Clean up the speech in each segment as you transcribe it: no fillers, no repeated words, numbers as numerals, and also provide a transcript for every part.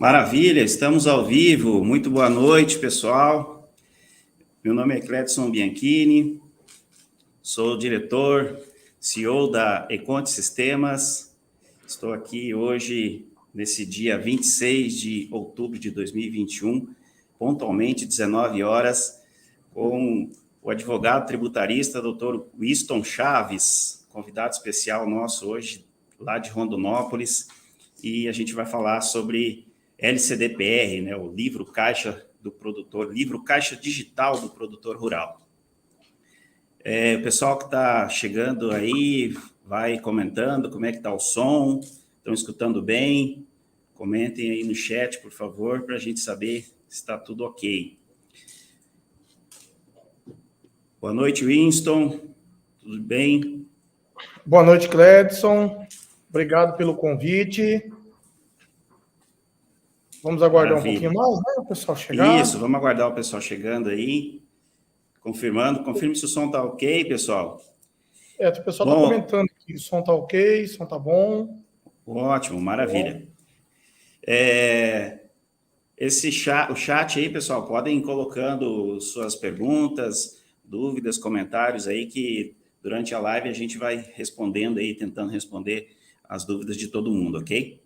Maravilha, estamos ao vivo. Muito boa noite, pessoal. Meu nome é Cledson Bianchini, sou diretor, CEO da Econte Sistemas. Estou aqui hoje, nesse dia 26 de outubro de 2021, pontualmente 19 horas, com o advogado tributarista, Dr. Winston Chaves, convidado especial nosso hoje, lá de Rondonópolis, e a gente vai falar sobre LCDPR, né, o livro caixa do produtor, livro caixa digital do produtor rural. O pessoal que está chegando aí, vai comentando como é que está o som, estão escutando bem? Comentem aí no chat, por favor, para a gente saber se está tudo ok. Boa noite, Winston. Tudo bem? Boa noite, Cledson. Obrigado pelo convite. Vamos aguardar Maravilha. um pouquinho mais, né? O pessoal chegar. Isso, vamos aguardar o pessoal chegando aí. Confirme se o som está ok, pessoal. O pessoal está comentando que o som está ok, o som está bom. Ótimo, maravilha. O chat aí, pessoal, podem ir colocando suas perguntas, dúvidas, comentários aí, que durante a live a gente vai respondendo aí, tentando responder as dúvidas de todo mundo, ok?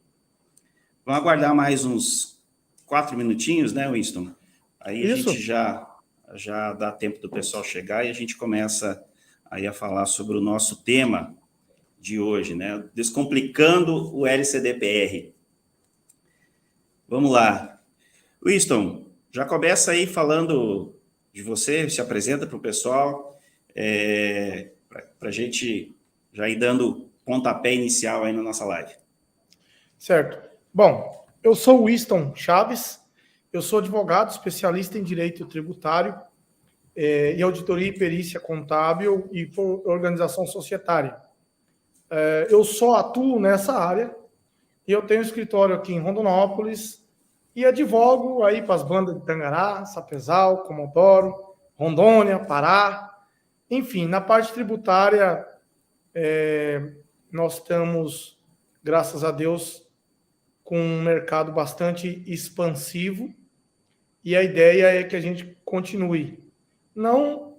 Vamos aguardar mais uns 4 minutinhos, né, Winston? Aí a gente já dá tempo do pessoal chegar e a gente começa aí a falar sobre o nosso tema de hoje, né? Descomplicando o LCDPR. Vamos lá. Winston, já começa aí falando de você, se apresenta para o pessoal, para a gente já ir dando pontapé inicial aí na nossa live. Certo. Bom, eu sou o Winston Chaves, eu sou advogado especialista em direito tributário e auditoria e perícia contábil e organização societária. Eu só atuo nessa área e eu tenho um escritório aqui em Rondonópolis e advogo aí para as bandas de Tangará, Sapezal, Comodoro, Rondônia, Pará. Enfim, na parte tributária, nós estamos, graças a Deus, com um mercado bastante expansivo e a ideia é que a gente continue. Não,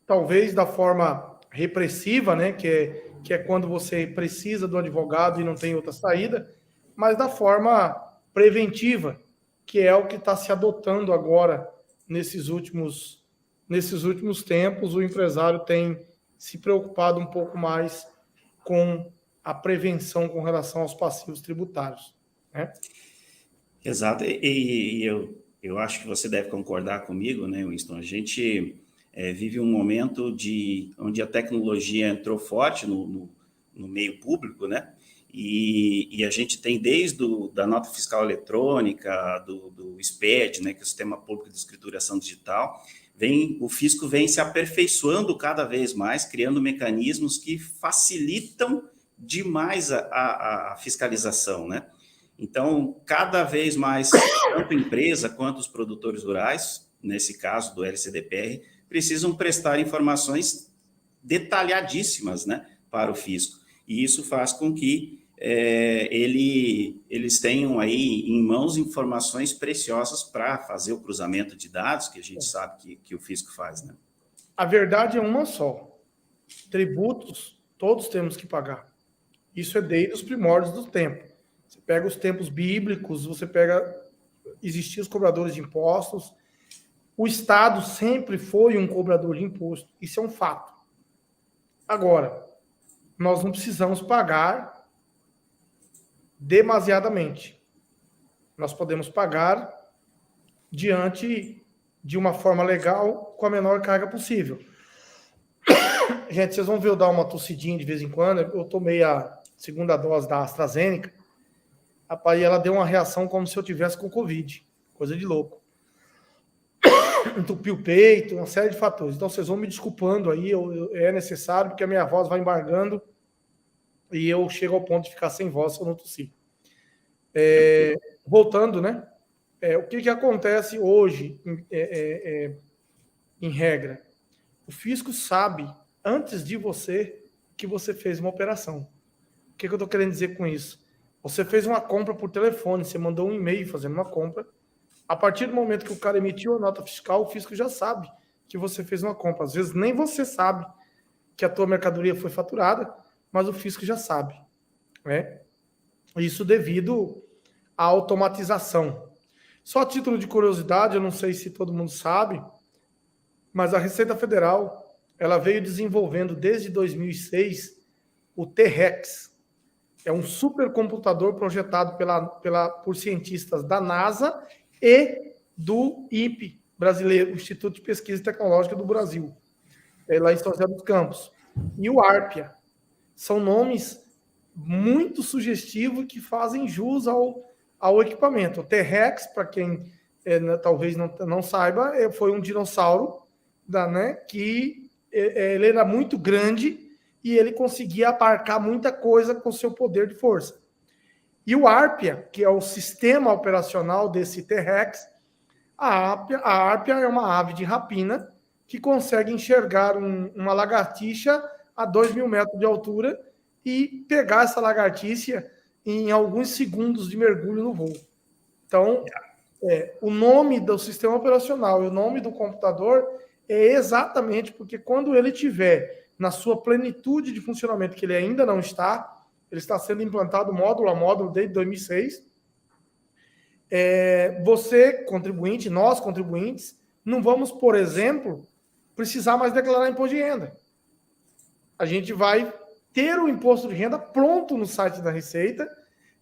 talvez, da forma repressiva, né, que é quando você precisa do advogado e não tem outra saída, mas da forma preventiva, que é o que está se adotando agora nesses últimos tempos. O empresário tem se preocupado um pouco mais com a prevenção com relação aos passivos tributários, né? Exato, e eu acho que você deve concordar comigo, né, Winston? A gente vive um momento onde a tecnologia entrou forte no meio público, né? E a gente tem desde da nota fiscal eletrônica, do SPED, né, que é o Sistema Público de Escrituração Digital, o fisco vem se aperfeiçoando cada vez mais, criando mecanismos que facilitam demais a fiscalização, né? Então, cada vez mais, tanto a empresa quanto os produtores rurais, nesse caso do LCDPR, precisam prestar informações detalhadíssimas, né, para o fisco. E isso faz com que eles tenham aí em mãos informações preciosas para fazer o cruzamento de dados, que a gente sabe que o fisco faz, né? A verdade é uma só. Tributos, todos temos que pagar. Isso é desde os primórdios do tempo. Você pega os tempos bíblicos, existiam os cobradores de impostos. O Estado sempre foi um cobrador de imposto. Isso é um fato. Agora, nós não precisamos pagar demasiadamente. Nós podemos pagar diante de uma forma legal, com a menor carga possível. Gente, vocês vão ver eu dar uma tossidinha de vez em quando. Eu tomei a segunda dose da AstraZeneca. Rapaz, ela deu uma reação como se eu tivesse com Covid. Coisa de louco. Entupiu o peito, uma série de fatores. Então, vocês vão me desculpando aí. É necessário, porque a minha voz vai embargando e eu chego ao ponto de ficar sem voz se eu não tossir. Voltando, né? O que acontece hoje, em regra? O fisco sabe, antes de você, que você fez uma operação. O que eu estou querendo dizer com isso? Você fez uma compra por telefone, você mandou um e-mail fazendo uma compra. A partir do momento que o cara emitiu a nota fiscal, o fisco já sabe que você fez uma compra. Às vezes nem você sabe que a tua mercadoria foi faturada, mas o fisco já sabe, né? Isso devido à automatização. Só a título de curiosidade, eu não sei se todo mundo sabe, mas a Receita Federal, ela veio desenvolvendo desde 2006 o T-Rex. É um supercomputador projetado por cientistas da NASA e do INPE brasileiro, Instituto de Pesquisa Tecnológica do Brasil, lá em São José dos Campos. E o Arpia. São nomes muito sugestivos que fazem jus ao equipamento. O T-Rex, para quem talvez não saiba, foi um dinossauro que ele era muito grande e ele conseguia abarcar muita coisa com seu poder de força. E o Arpia, que é o sistema operacional desse T-Rex, a Arpia é uma ave de rapina que consegue enxergar uma lagartixa a 2.000 metros de altura e pegar essa lagartixa em alguns segundos de mergulho no voo. Então, o nome do sistema operacional e o nome do computador é exatamente porque quando ele tiver na sua plenitude de funcionamento, que ele ainda não está, ele está sendo implantado módulo a módulo desde 2006, você, contribuinte, nós, contribuintes, não vamos, por exemplo, precisar mais declarar imposto de renda. A gente vai ter o imposto de renda pronto no site da Receita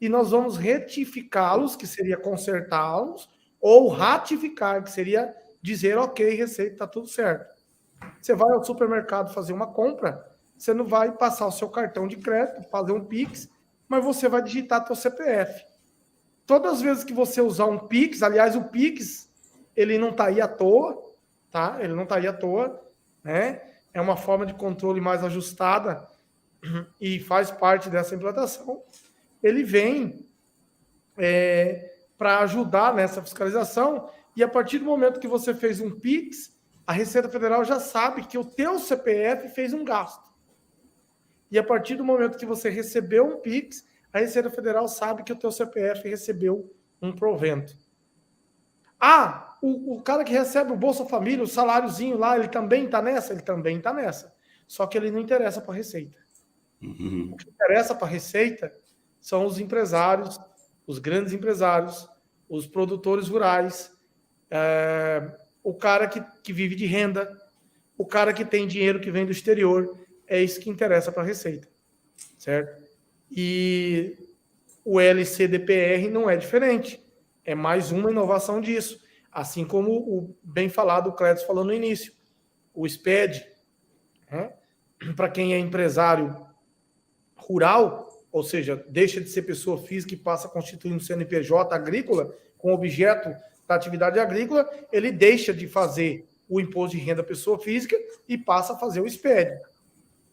e nós vamos retificá-los, que seria consertá-los, ou ratificar, que seria dizer, ok, Receita, está tudo certo. Você vai ao supermercado fazer uma compra, você não vai passar o seu cartão de crédito, fazer um Pix, mas você vai digitar seu CPF. Todas as vezes que você usar um Pix, aliás, o Pix, ele não está aí à toa, tá? Ele não está aí à toa, né? É uma forma de controle mais ajustada e faz parte dessa implantação. Ele vem para ajudar nessa fiscalização e a partir do momento que você fez um Pix, a Receita Federal já sabe que o teu CPF fez um gasto. E a partir do momento que você recebeu um Pix, a Receita Federal sabe que o teu CPF recebeu um provento. O cara que recebe o Bolsa Família, o saláriozinho lá, ele também está nessa? Ele também está nessa. Só que ele não interessa para a Receita. Uhum. O que interessa para a Receita são os empresários, os grandes empresários, os produtores rurais, o cara que vive de renda, o cara que tem dinheiro que vem do exterior. É isso que interessa para a Receita, certo? E o LCDPR não é diferente. É mais uma inovação disso. Assim como o bem falado, o Clédio falou no início. O SPED, né? Para quem é empresário rural, ou seja, deixa de ser pessoa física e passa a constituir um CNPJ agrícola com objeto da atividade agrícola, ele deixa de fazer o imposto de renda pessoa física e passa a fazer o SPED.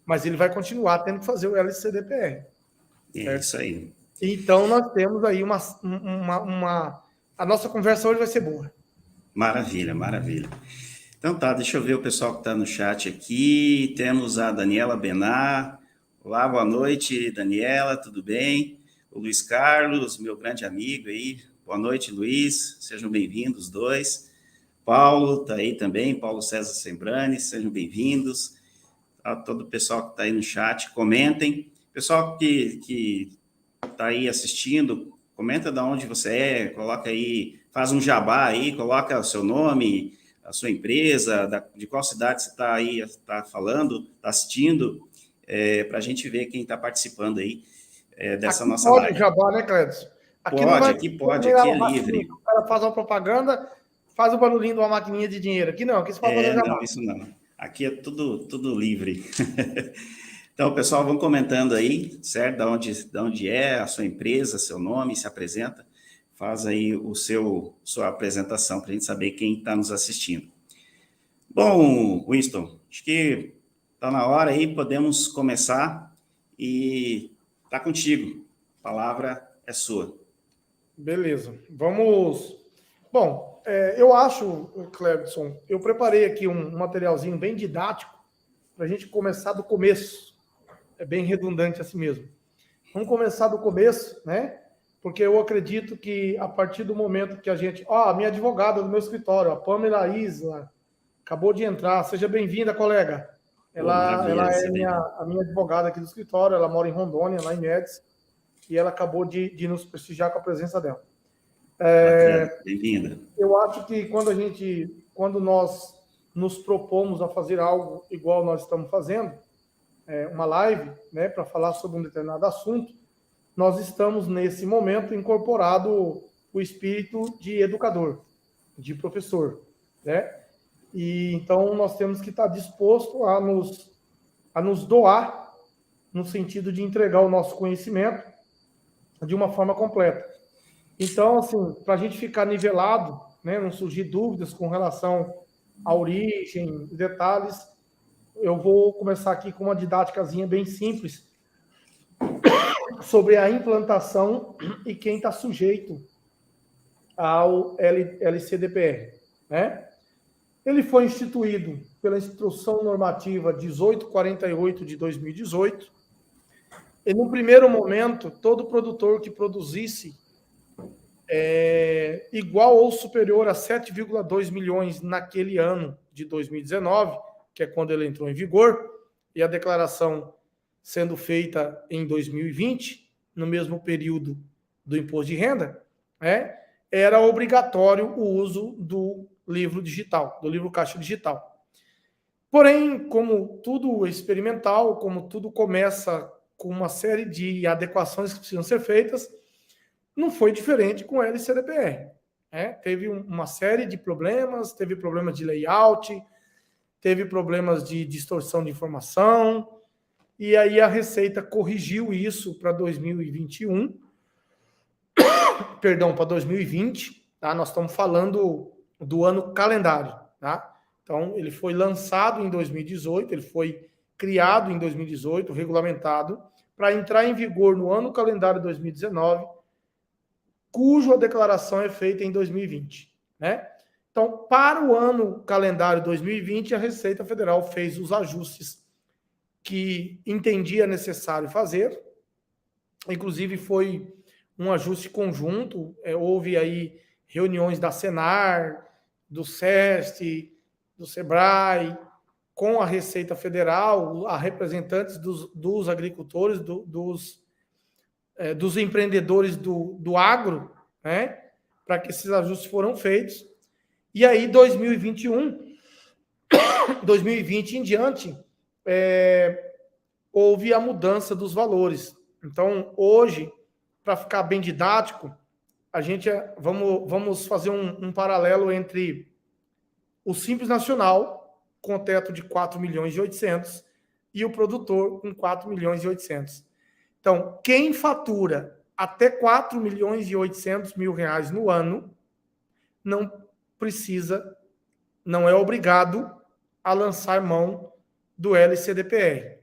Mas ele vai continuar tendo que fazer o LCDPR. É isso aí. Então, nós temos aí a nossa conversa hoje vai ser boa. Maravilha, maravilha. Então tá, deixa eu ver o pessoal que está no chat aqui. Temos a Daniela Benar. Olá, boa noite, Daniela, tudo bem? O Luiz Carlos, meu grande amigo aí. Boa noite, Luiz. Sejam bem-vindos, os dois. Paulo está aí também, Paulo César Sembrani, sejam bem-vindos. A todo o pessoal que está aí no chat, comentem. Pessoal que está aí assistindo, comenta de onde você é, coloca aí, faz um jabá aí, coloca o seu nome, a sua empresa, de qual cidade você está aí, está falando, está assistindo, para a gente ver quem está participando aí dessa aqui nossa pode live. jabá, né, Clédio? Pode, aqui é livre. O cara faz uma propaganda, faz o barulhinho de uma maquininha de dinheiro. Aqui não, aqui você pode fazer jabá. Não, isso não. Aqui é tudo livre. Então, pessoal, vão comentando aí, certo? Da onde é a sua empresa, seu nome, se apresenta. Faz aí sua apresentação para a gente saber quem está nos assistindo. Bom, Winston, acho que está na hora aí, podemos começar e está contigo. A palavra é sua. Beleza, vamos... Bom, eu acho, Clebson, eu preparei aqui um materialzinho bem didático para a gente começar do começo. É bem redundante assim mesmo. Vamos começar do começo, né? Porque eu acredito que a partir do momento que a gente... a minha advogada do meu escritório, a Pamela Isla, acabou de entrar. Seja bem-vinda, colega. Ela Maravilha, é excelente. a minha advogada aqui do escritório, ela mora em Rondônia, lá em Médici, e ela acabou de nos prestigiar com a presença dela. Bacana, bem-vinda. Eu acho que quando nós nos propomos a fazer algo igual nós estamos fazendo, uma live, né, para falar sobre um determinado assunto, nós estamos nesse momento incorporado o espírito de educador, de professor, né? E então nós temos que estar disposto a nos doar no sentido de entregar o nosso conhecimento de uma forma completa. Então, assim, para a gente ficar nivelado, né, não surgir dúvidas com relação à origem, detalhes, eu vou começar aqui com uma didáticazinha bem simples sobre a implantação e quem está sujeito ao LCDPR, né? Ele foi instituído pela Instrução Normativa 1848 de 2018. E, no primeiro momento, todo produtor que produzisse igual ou superior a 7,2 milhões naquele ano de 2019, que é quando ele entrou em vigor, e a declaração sendo feita em 2020, no mesmo período do imposto de renda, né, era obrigatório o uso do livro digital, do livro caixa digital. Porém, como tudo experimental, como tudo começa com uma série de adequações que precisam ser feitas, não foi diferente com o LCDPR. Teve uma série de problemas, teve problemas de layout, teve problemas de distorção de informação, e aí a Receita corrigiu isso para 2021, perdão, para 2020, tá? Nós estamos falando do ano calendário, tá? Então, ele foi lançado em 2018, ele foi criado em 2018, regulamentado, para entrar em vigor no ano calendário 2019, cuja declaração é feita em 2020, né? Então, para o ano calendário 2020, a Receita Federal fez os ajustes que entendia necessário fazer, inclusive foi um ajuste conjunto, houve aí reuniões da Senar, do SESC, do SEBRAE, com a Receita Federal, a representantes dos agricultores, dos empreendedores do agro, né, para que esses ajustes foram feitos. E aí, 2021, 2020 em diante, houve a mudança dos valores. Então, hoje, para ficar bem didático, a gente vamos fazer um paralelo entre o Simples Nacional, com teto de 4 milhões e 800, e o produtor com 4 milhões e 800. Então, quem fatura até 4 milhões e 800 mil reais no ano, não precisa, não é obrigado a lançar mão do LCDPR.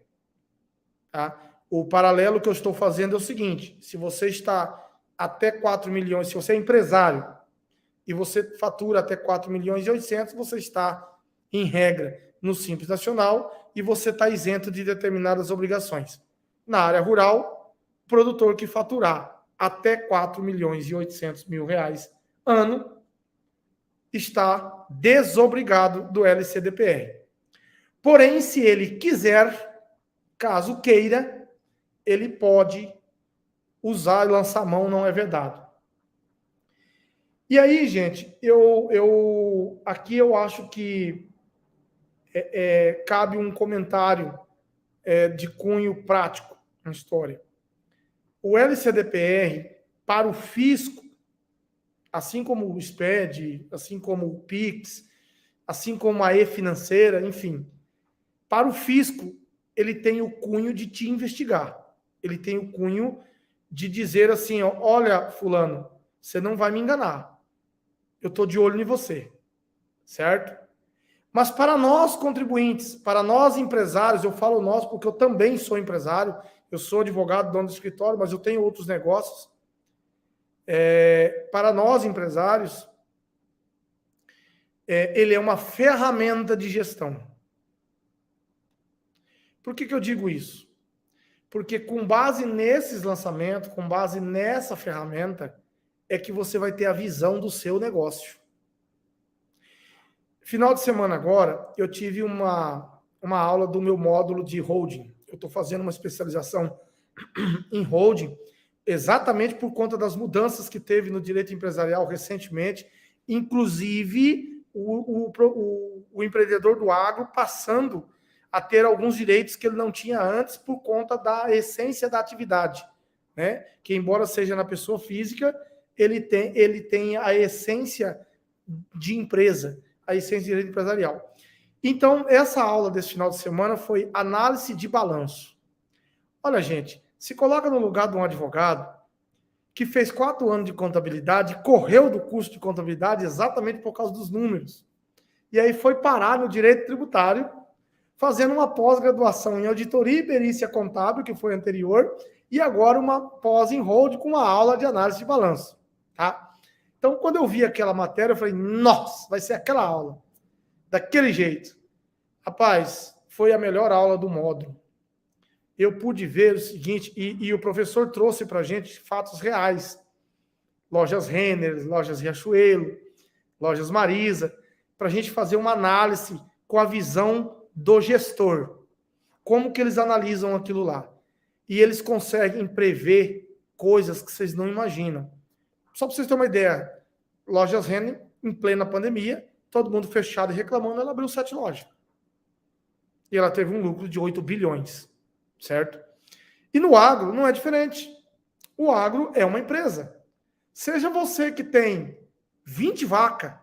Tá? O paralelo que eu estou fazendo é o seguinte: se você está até 4 milhões, se você é empresário e você fatura até 4 milhões e 800, você está, em regra, no Simples Nacional e você está isento de determinadas obrigações. Na área rural, produtor que faturar até 4 milhões e 800 mil reais ano está desobrigado do LCDPR. Porém, se ele quiser, caso queira, ele pode usar e lançar mão, não é vedado. E aí, gente, aqui eu acho que cabe um comentário de cunho prático na história. O LCDPR, para o fisco, assim como o SPED, assim como o PIX, assim como a E-Financeira, enfim, para o fisco, ele tem o cunho de te investigar. Ele tem o cunho de dizer assim, ó, olha, fulano, você não vai me enganar. Eu estou de olho em você, certo? Mas para nós contribuintes, para nós empresários, eu falo nós porque eu também sou empresário, eu sou advogado, dono do escritório, mas eu tenho outros negócios. Para nós empresários, ele é uma ferramenta de gestão. Por que eu digo isso? Porque com base nesses lançamentos, com base nessa ferramenta, é que você vai ter a visão do seu negócio. Final de semana agora, eu tive uma aula do meu módulo de holding. Eu estou fazendo uma especialização em holding, exatamente por conta das mudanças que teve no direito empresarial recentemente, inclusive o empreendedor do agro passando a ter alguns direitos que ele não tinha antes por conta da essência da atividade, né? Que embora seja na pessoa física, ele tem a essência de empresa, a essência de direito empresarial. Então, essa aula desse final de semana foi análise de balanço. Olha, gente, se coloca no lugar de um advogado que fez 4 anos de contabilidade, correu do curso de contabilidade exatamente por causa dos números. E aí foi parar no direito tributário, fazendo uma pós-graduação em auditoria e perícia contábil, que foi anterior, e agora uma pós em hold com uma aula de análise de balanço. Tá? Então, quando eu vi aquela matéria, eu falei, nossa, vai ser aquela aula. Daquele jeito. Rapaz, foi a melhor aula do módulo. Eu pude ver o seguinte, e o professor trouxe para a gente fatos reais. Lojas Renner, lojas Riachuelo, lojas Marisa, para a gente fazer uma análise com a visão do gestor. Como que eles analisam aquilo lá? E eles conseguem prever coisas que vocês não imaginam. Só para vocês terem uma ideia, lojas Renner, em plena pandemia, todo mundo fechado e reclamando, ela abriu 7 lojas. E ela teve um lucro de 8 bilhões, certo? E no agro não é diferente. O agro é uma empresa. Seja você que tem 20 vacas,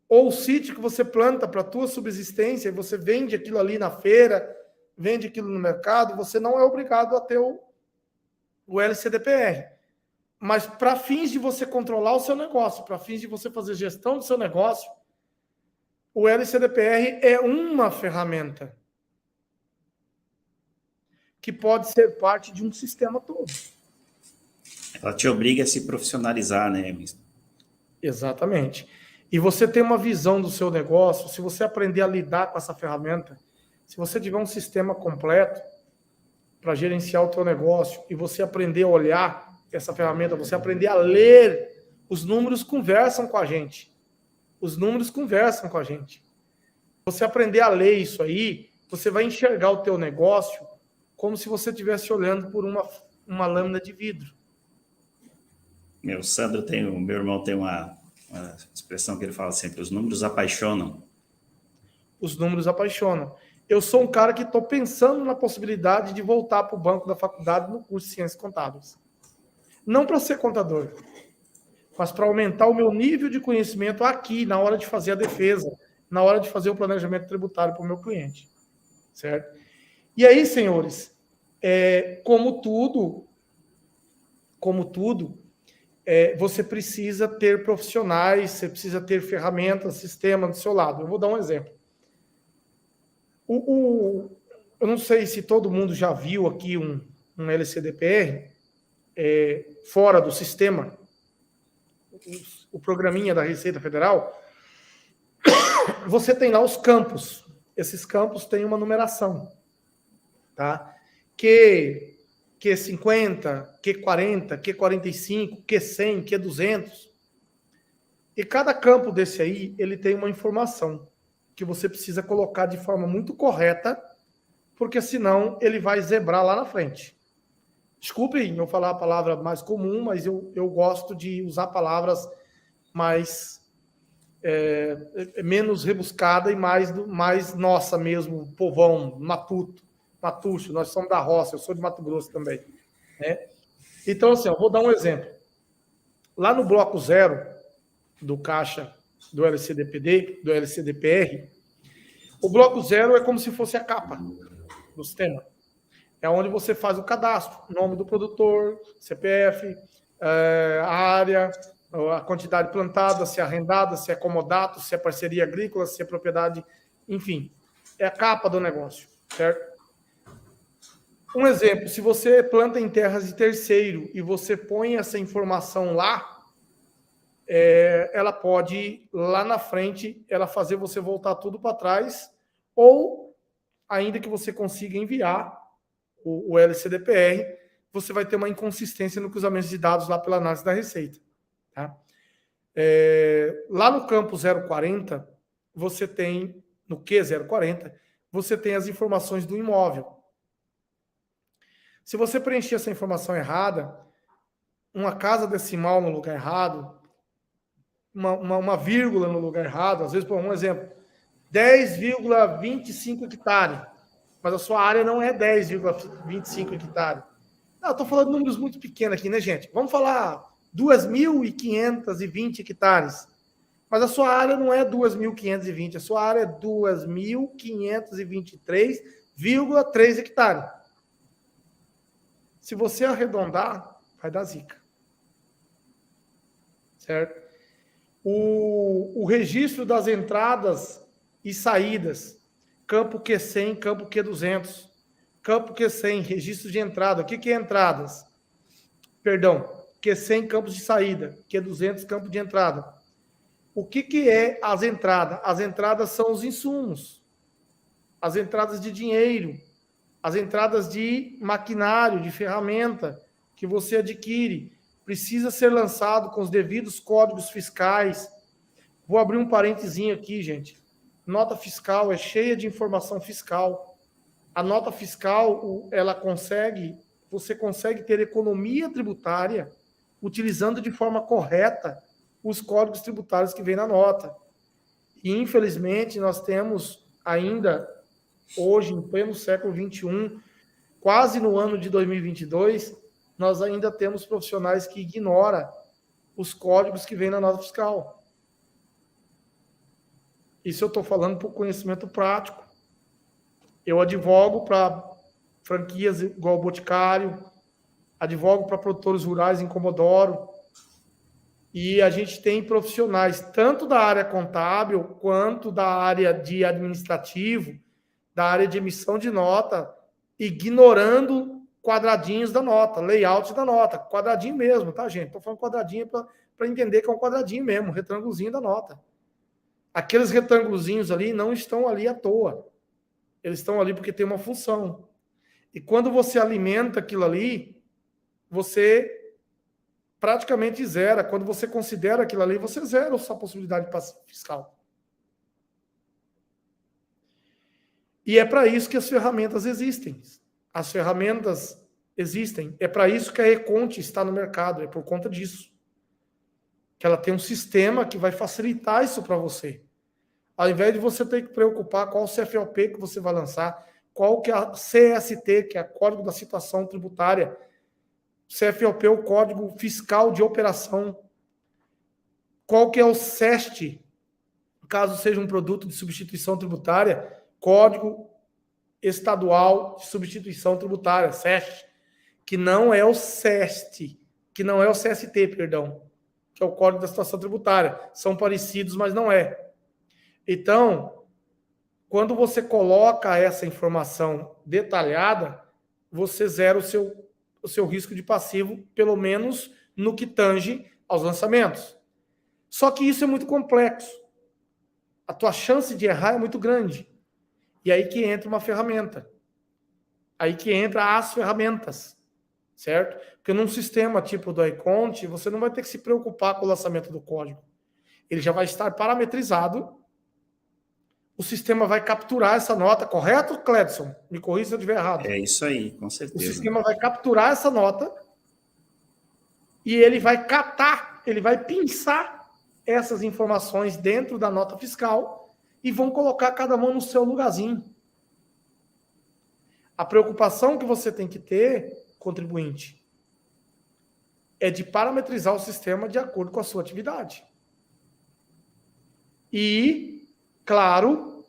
ou o sítio que você planta para a tua subsistência, e você vende aquilo ali na feira, vende aquilo no mercado, você não é obrigado a ter o LCDPR. Mas para fins de você controlar o seu negócio, para fins de você fazer gestão do seu negócio, o LCDPR é uma ferramenta que pode ser parte de um sistema todo. Ela te obriga a se profissionalizar, né, mister? Exatamente. E você tem uma visão do seu negócio, se você aprender a lidar com essa ferramenta, se você tiver um sistema completo para gerenciar o teu negócio e você aprender a olhar essa ferramenta, você aprender a ler, os números conversam com a gente. Os números conversam com a gente. Você aprender a ler isso aí, você vai enxergar o teu negócio como se você estivesse olhando por uma lâmina de vidro. Meu irmão tem uma expressão que ele fala sempre, os números apaixonam. Os números apaixonam. Eu sou um cara que estou pensando na possibilidade de voltar para o banco da faculdade no curso de Ciências Contábeis. Não para ser contador, mas para aumentar o meu nível de conhecimento aqui, na hora de fazer a defesa, na hora de fazer o planejamento tributário para o meu cliente. Certo? E aí, senhores, como tudo, você precisa ter profissionais, você precisa ter ferramentas, sistema do seu lado. Eu vou dar um exemplo. Eu não sei se todo mundo já viu aqui um LCDPR fora do sistema, o programinha da Receita Federal. Você tem lá os campos. Esses campos têm uma numeração. Tá? Q50, Q40, Q45, Q100, Q200. E cada campo desse aí, ele tem uma informação que você precisa colocar de forma muito correta, porque senão ele vai zebrar lá na frente. Desculpem eu falar a palavra mais comum, mas eu gosto de usar palavras mais menos rebuscada e mais nossa mesmo, povão, matucho, nós somos da roça, eu sou de Mato Grosso também. Né? Então, assim, eu vou dar um exemplo. Lá no bloco 0 do caixa do LCDPR, o bloco 0 é como se fosse a capa do sistema. É onde você faz o cadastro, nome do produtor, CPF, a área, a quantidade plantada, se é arrendada, se é comodato, se é parceria agrícola, se é propriedade, enfim. É a capa do negócio, certo? Um exemplo, se você planta em terras de terceiro e você põe essa informação lá, ela pode, lá na frente, ela fazer você voltar tudo para trás, ou ainda que você consiga enviar o LCDPR, você vai ter uma inconsistência no cruzamento de dados lá pela análise da Receita. Tá? Lá no campo 040, você tem, no Q040, você tem as informações do imóvel. Se você preencher essa informação errada, uma casa decimal no lugar errado, uma vírgula no lugar errado, às vezes, por um exemplo, 10,25 hectares, mas a sua área não é 10,25 hectares. Não, eu estou falando de números muito pequenos aqui, né, gente? Vamos falar 2.520 hectares. Mas a sua área não é 2.520, a sua área é 2.523,3 hectares. Se você arredondar, vai dar zica. Certo? O registro das entradas e saídas, campo Q100, campo Q200, campo Q100, registro de entrada. O que é entradas? Perdão, Q100, campos de saída, Q200, campo de entrada. O que é as entradas? As entradas são os insumos, as entradas de dinheiro, as entradas de maquinário, de ferramenta que você adquire. Precisa ser lançado com os devidos códigos fiscais. Vou abrir um parentezinho aqui, gente. Nota fiscal é cheia de informação fiscal. A nota fiscal, você consegue ter economia tributária utilizando de forma correta os códigos tributários que vem na nota. E, infelizmente, nós temos ainda, hoje, em pleno século XXI, quase no ano de 2022, nós ainda temos profissionais que ignoram os códigos que vêm na nota fiscal. Isso eu estou falando por conhecimento prático. Eu advogo para franquias igual Boticário, advogo para produtores rurais em Comodoro, e a gente tem profissionais tanto da área contábil quanto da área de administrativo, da área de emissão de nota, ignorando quadradinhos da nota, layout da nota, quadradinho mesmo, tá, gente? Estou falando quadradinho para entender que é um quadradinho mesmo, um retângulozinho da nota. Aqueles retângulozinhos ali não estão ali à toa. Eles estão ali porque tem uma função. E quando você alimenta aquilo ali, você praticamente zera. Quando você considera aquilo ali, você zera a sua possibilidade de passivo fiscal. E é para isso que as ferramentas existem. As ferramentas existem. É para isso que a Econte está no mercado. É por conta disso. Que ela tem um sistema que vai facilitar isso para você. Ao invés de você ter que preocupar qual CFOP que você vai lançar, qual que é a CST, que é o Código da Situação Tributária, CFOP é o Código Fiscal de Operação, qual que é o CEST, caso seja um produto de substituição tributária, Código Estadual de Substituição Tributária, CEST, que não é o CEST, que não é o CST, perdão, que é o Código da Situação Tributária. São parecidos, mas não é. Então, quando você coloca essa informação detalhada, você zera o seu risco de passivo, pelo menos no que tange aos lançamentos. Só que isso é muito complexo. A tua chance de errar é muito grande. E aí que entra uma ferramenta. Aí que entra as ferramentas. Certo? Porque num sistema tipo do iConte, você não vai ter que se preocupar com o lançamento do código. Ele já vai estar parametrizado. O sistema vai capturar essa nota, correto, Cledson? Me corrija se eu estiver errado. É isso aí, com certeza. O sistema vai capturar essa nota e ele vai catar, ele vai pinçar essas informações dentro da nota fiscal e vão colocar cada uma no seu lugarzinho. A preocupação que você tem que ter, contribuinte, é de parametrizar o sistema de acordo com a sua atividade. E, claro,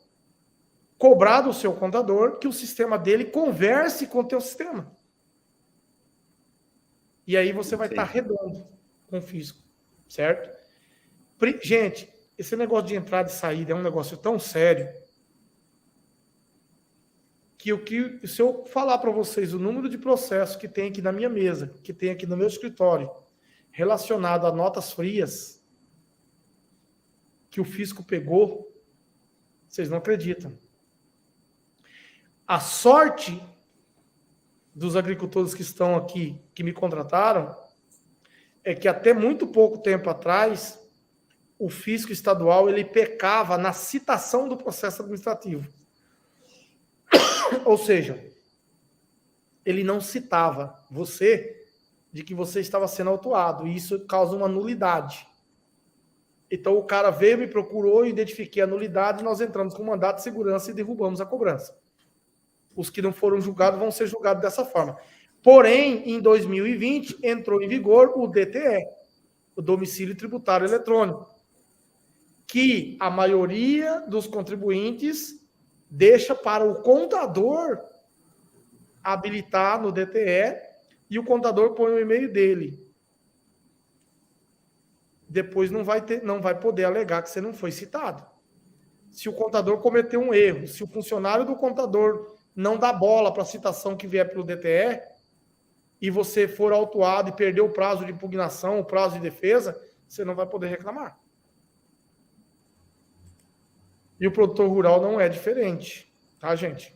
cobrar do seu contador que o sistema dele converse com o teu sistema. E aí você vai estar redondo com o fisco, certo? Gente, esse negócio de entrada e saída é um negócio tão sério que se eu falar para vocês o número de processos que tem aqui na minha mesa, que tem aqui no meu escritório, relacionado a notas frias, que o fisco pegou, vocês não acreditam. A sorte dos agricultores que estão aqui, que me contrataram, é que até muito pouco tempo atrás, o fisco estadual ele pecava na citação do processo administrativo. Ou seja, ele não citava você de que você estava sendo autuado, e isso causa uma nulidade. Então o cara veio, me procurou, identifiquei a nulidade, nós entramos com mandato de segurança e derrubamos a cobrança. Os que não foram julgados vão ser julgados dessa forma. Porém, em 2020, entrou em vigor o DTE, o Domicílio Tributário Eletrônico, que a maioria dos contribuintes deixa para o contador habilitar no DTE e o contador põe o e-mail dele. Depois não vai poder alegar que você não foi citado. Se o contador cometeu um erro, se o funcionário do contador não dá bola para a citação que vier pelo DTE e você for autuado e perder o prazo de impugnação, o prazo de defesa, você não vai poder reclamar. E o produtor rural não é diferente, tá, gente?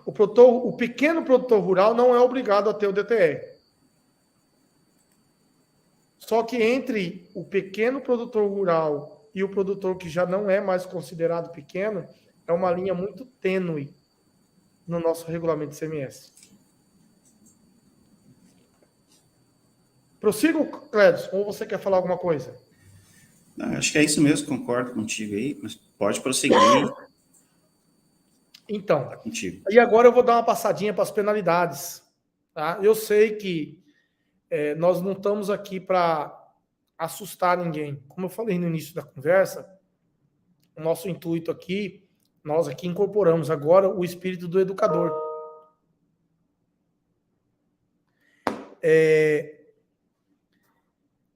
O pequeno produtor rural não é obrigado a ter o DTE. Só que entre o pequeno produtor rural e o produtor que já não é mais considerado pequeno, é uma linha muito tênue no nosso regulamento de ICMS. Prossigo, Clédio, ou você quer falar alguma coisa? Não, acho que é isso mesmo, concordo contigo aí, mas pode prosseguir. Então, Tá contigo. e agora eu vou dar uma passadinha para as penalidades. Tá? Eu sei que nós não estamos aqui para assustar ninguém. Como eu falei no início da conversa, o nosso intuito aqui, nós aqui incorporamos agora o espírito do educador.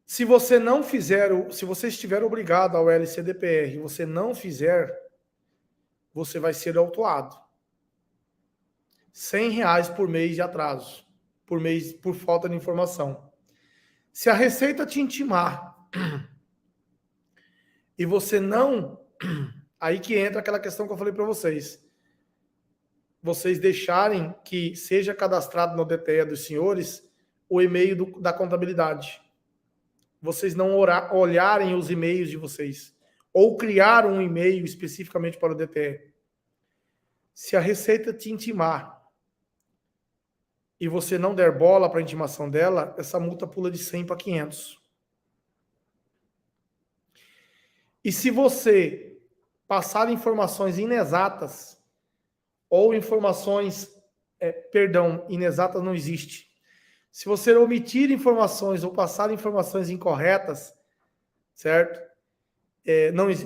Se você não fizer, se você estiver obrigado ao LCDPR e você não fizer, você vai ser autuado. R$100 por mês de atraso, por mês, por falta de informação. Se a Receita te intimar e você não... Aí que entra aquela questão que eu falei para vocês. Vocês deixarem que seja cadastrado no DTE dos senhores o e-mail da contabilidade. Vocês não olharem os e-mails de vocês. Ou criar um e-mail especificamente para o DTE. Se a Receita te intimar e você não der bola para a intimação dela, essa multa pula de 100 para 500. E se você passar informações inexatas, ou informações, inexatas não existe. Se você omitir informações ou passar informações incorretas, certo?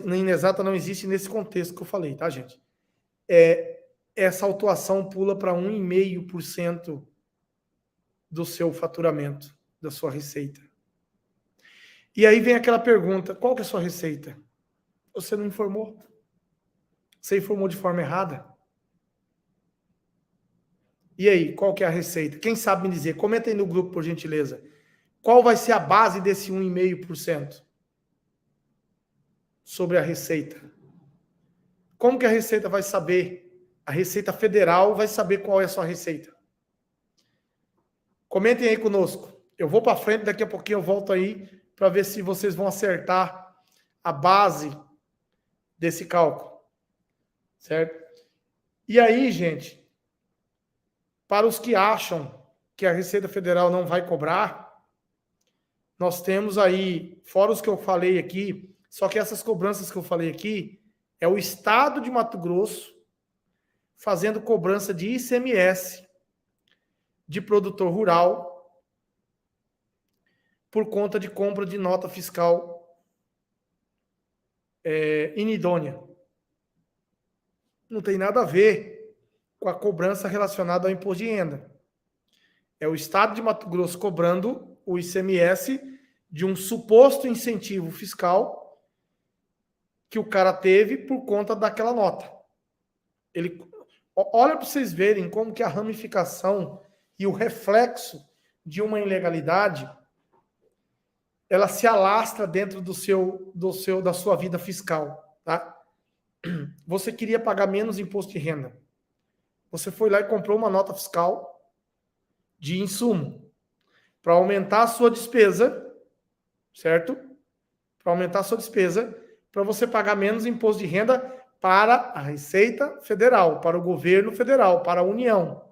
Inexata não existe nesse contexto que eu falei, tá, gente? Essa autuação pula para 1,5% do seu faturamento, da sua receita. E aí vem aquela pergunta, qual que é a sua receita? Você não informou. Você informou de forma errada. E aí, qual que é a receita? Quem sabe me dizer? Comenta aí no grupo, por gentileza. Qual vai ser a base desse 1,5% sobre a receita? Como que a Receita vai saber? A Receita Federal vai saber qual é a sua receita. Comentem aí conosco. Eu vou para frente, daqui a pouquinho eu volto aí para ver se vocês vão acertar a base desse cálculo. Certo? E aí, gente, para os que acham que a Receita Federal não vai cobrar, nós temos aí, fora os que eu falei aqui, só que essas cobranças que eu falei aqui, é o Estado de Mato Grosso fazendo cobrança de ICMS de produtor rural por conta de compra de nota fiscal inidônea. Não tem nada a ver com a cobrança relacionada ao imposto de renda. É o Estado de Mato Grosso cobrando o ICMS de um suposto incentivo fiscal que o cara teve por conta daquela nota. Olha para vocês verem como que a ramificação e o reflexo de uma ilegalidade ela se alastra dentro da sua vida fiscal, tá? Você queria pagar menos imposto de renda. Você foi lá e comprou uma nota fiscal de insumo para aumentar a sua despesa, certo? Para aumentar a sua despesa, para você pagar menos imposto de renda para a Receita Federal, para o governo federal, para a União.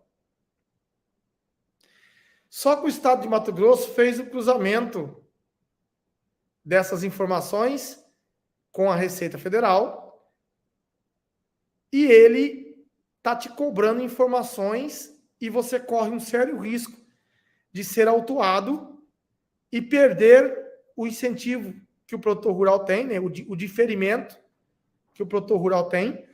Só que o Estado de Mato Grosso fez o cruzamento dessas informações com a Receita Federal e ele está te cobrando informações e você corre um sério risco de ser autuado e perder o incentivo que o produtor rural tem, né? O diferimento que o produtor rural tem,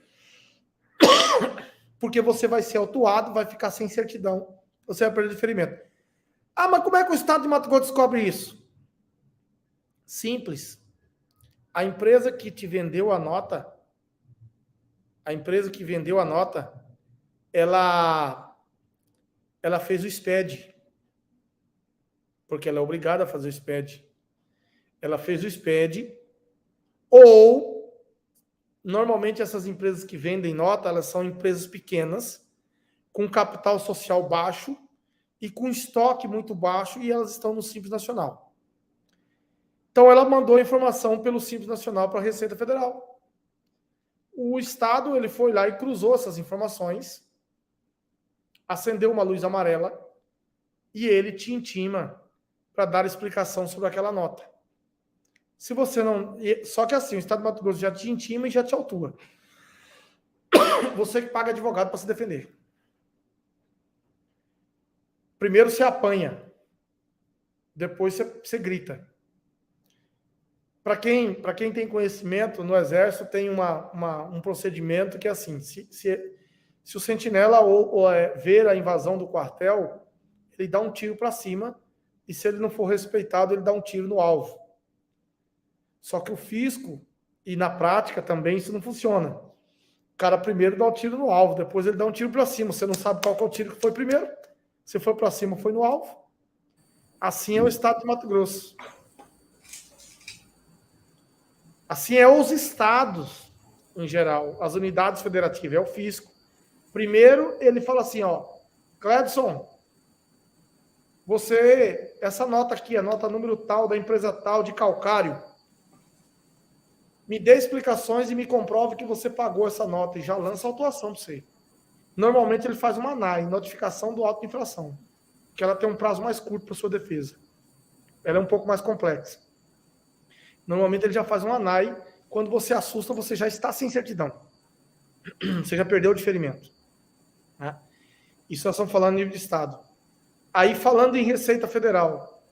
porque você vai ser autuado, vai ficar sem certidão, você vai perder o diferimento. Ah, mas como é que o Estado de Mato Grosso descobre isso? Simples. A empresa que te vendeu a nota, ela fez o SPED, porque ela é obrigada a fazer o SPED. Ela fez o SPED, ou, normalmente essas empresas que vendem nota, elas são empresas pequenas, com capital social baixo e com estoque muito baixo, e elas estão no Simples Nacional. Então, ela mandou a informação pelo Simples Nacional para a Receita Federal. O Estado ele foi lá e cruzou essas informações, acendeu uma luz amarela, e ele te intima para dar explicação sobre aquela nota. Se você não... Só que assim, o Estado de Mato Grosso já te intima e já te autua. Você que paga advogado para se defender. Primeiro você apanha. Depois você grita. Para quem tem conhecimento, no Exército tem um procedimento que é assim, se o sentinela ver a invasão do quartel, ele dá um tiro para cima, e se ele não for respeitado, ele dá um tiro no alvo. Só que o fisco, e na prática também, isso não funciona. O cara primeiro dá um tiro no alvo, depois ele dá um tiro para cima. Você não sabe qual que é o tiro que foi primeiro. Se foi para cima, foi no alvo. Assim é o Estado de Mato Grosso. Assim é os estados, em geral, as unidades federativas, é o fisco. Primeiro, ele fala assim, ó, Cledson, essa nota aqui, a nota número tal, da empresa tal, de calcário, me dê explicações e me comprove que você pagou essa nota e já lança a autuação para você. Normalmente ele faz uma ANAI, notificação do auto de infração, que ela tem um prazo mais curto para sua defesa. Ela é um pouco mais complexa. Normalmente ele já faz um ANAI, quando você assusta, você já está sem certidão. Você já perdeu o diferimento. Né? Isso nós estamos falando no nível de Estado. Aí falando em Receita Federal,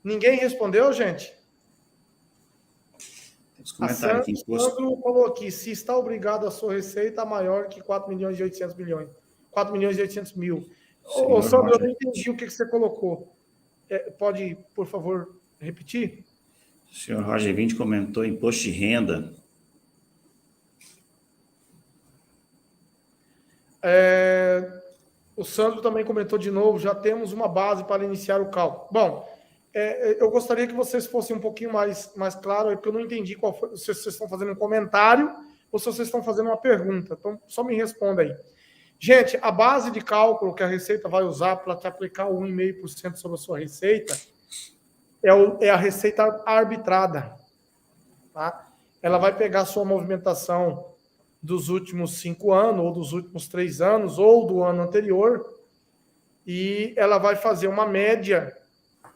ninguém respondeu, gente? Os comentários aqui. Sandro falou aqui, se está obrigado a sua receita maior que 4 milhões e 800 milhões. 4 milhões e 800 mil. Ô, Sandro, eu não entendi o que você colocou. Pode, por favor, repetir? O senhor Roger 20 comentou imposto de renda. O Sandro também comentou de novo, já temos uma base para iniciar o cálculo. Bom, eu gostaria que vocês fossem um pouquinho mais claros, porque eu não entendi qual foi, se vocês estão fazendo um comentário ou se vocês estão fazendo uma pergunta. Então, só me responda aí. Gente, a base de cálculo que a Receita vai usar para te aplicar o 1,5% sobre a sua receita é a receita arbitrada. Tá? Ela vai pegar a sua movimentação dos últimos 5 anos, ou dos últimos 3 anos, ou do ano anterior, e ela vai fazer uma média,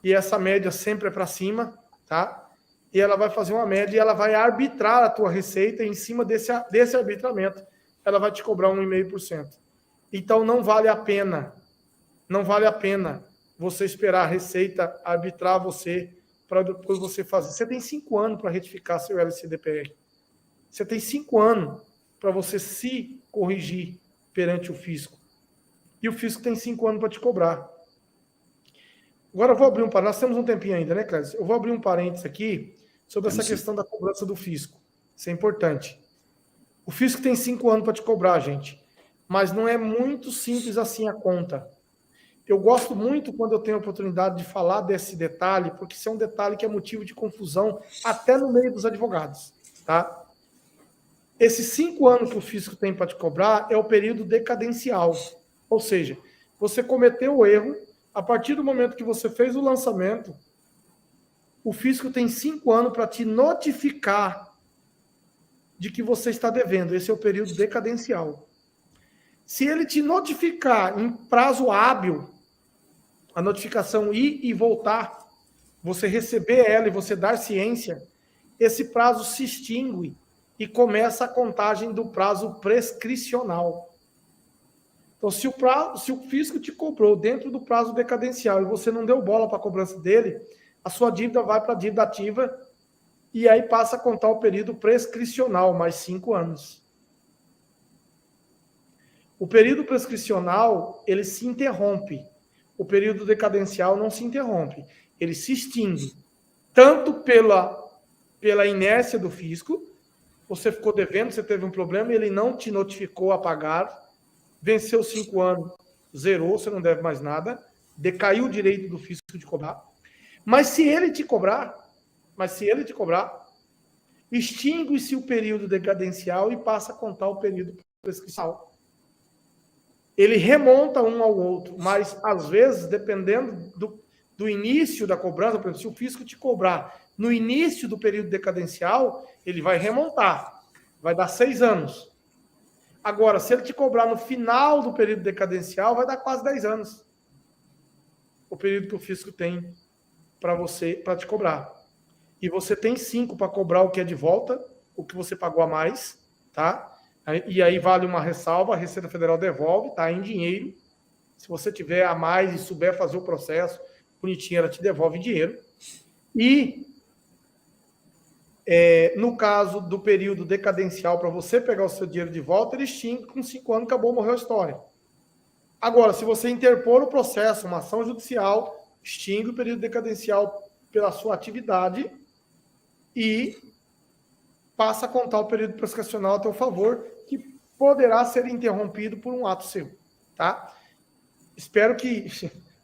e essa média sempre é para cima, tá? E ela vai fazer uma média e ela vai arbitrar a tua receita, e em cima desse arbitramento, ela vai te cobrar 1,5%. Então, não vale a pena você esperar a Receita arbitrar você para depois você fazer. Você tem 5 anos para retificar seu LCDPR. Você tem 5 anos para você se corrigir perante o fisco. E o fisco tem 5 anos para te cobrar. Agora eu vou abrir um parênteses. Nós temos um tempinho ainda, né, Clécio? Eu vou abrir um parênteses aqui sobre essa questão da cobrança do fisco. Isso é importante. O fisco tem 5 anos para te cobrar, gente. Mas não é muito simples assim a conta. Eu gosto muito quando eu tenho a oportunidade de falar desse detalhe, porque isso é um detalhe que é motivo de confusão até no meio dos advogados, tá? Esses 5 anos que o fisco tem para te cobrar é o período decadencial. Ou seja, você cometeu o erro, a partir do momento que você fez o lançamento, o fisco tem 5 anos para te notificar de que você está devendo. Esse é o período decadencial. Se ele te notificar em prazo hábil, a notificação ir e voltar, você receber ela e você dar ciência, esse prazo se extingue e começa a contagem do prazo prescricional. Então, se o fisco te cobrou dentro do prazo decadencial e você não deu bola para a cobrança dele, a sua dívida vai para a dívida ativa e aí passa a contar o período prescricional, mais 5 anos. O período prescricional, ele se interrompe. O período decadencial não se interrompe. Ele se extingue. Tanto pela inércia do fisco, você ficou devendo, você teve um problema, ele não te notificou a pagar, venceu 5 anos, zerou, você não deve mais nada, decaiu o direito do fisco de cobrar. Mas se ele te cobrar, extingue-se o período decadencial e passa a contar o período prescricional. Ele remonta um ao outro, mas às vezes, dependendo do início da cobrança, por exemplo, se o fisco te cobrar no início do período decadencial, ele vai remontar, vai dar 6 anos. Agora, se ele te cobrar no final do período decadencial, vai dar quase 10 anos. O período que o fisco tem para te cobrar. E você tem 5 para cobrar o que é de volta, o que você pagou a mais, tá? E aí vale uma ressalva, a Receita Federal devolve, tá? Em dinheiro. Se você tiver a mais e souber fazer o processo bonitinho, ela te devolve em dinheiro. E no caso do período decadencial, para você pegar o seu dinheiro de volta, ele extingue com 5 anos, acabou, morreu a história. Agora, se você interpor o processo, uma ação judicial, extingue o período decadencial pela sua atividade e passa a contar o período prescricional a teu favor, que poderá ser interrompido por um ato seu, tá? Espero que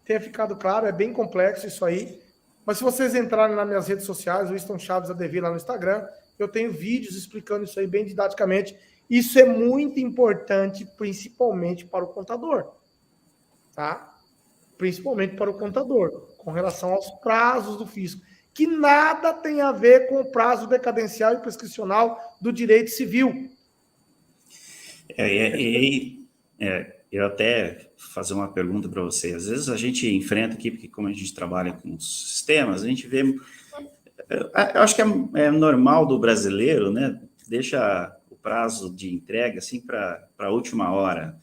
tenha ficado claro, é bem complexo isso aí, mas se vocês entrarem nas minhas redes sociais, o Winston Chaves ADV lá no Instagram, eu tenho vídeos explicando isso aí bem didaticamente. Isso é muito importante, principalmente para o contador, tá? Principalmente para o contador, com relação aos prazos do fisco, que nada tem a ver com o prazo decadencial e prescricional do direito civil. Eu até fazer uma pergunta para você. Às vezes a gente enfrenta aqui, porque como a gente trabalha com sistemas, a gente vê... Eu acho que é normal do brasileiro, né? Deixa o prazo de entrega assim para a última hora.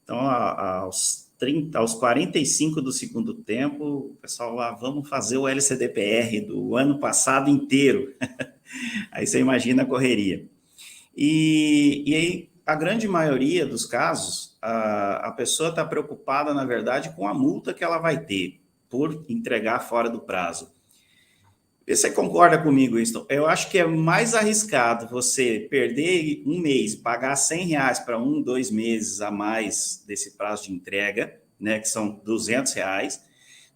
Então, aos 45 do segundo tempo, o pessoal lá, vamos fazer o LCDPR do ano passado inteiro. Aí você imagina a correria. E aí, a grande maioria dos casos, a pessoa está preocupada, na verdade, com a multa que ela vai ter por entregar fora do prazo. Você concorda comigo, Winston? Eu acho que é mais arriscado você perder um mês, pagar R$100 para 1, 2 meses a mais desse prazo de entrega, né, que são R$200,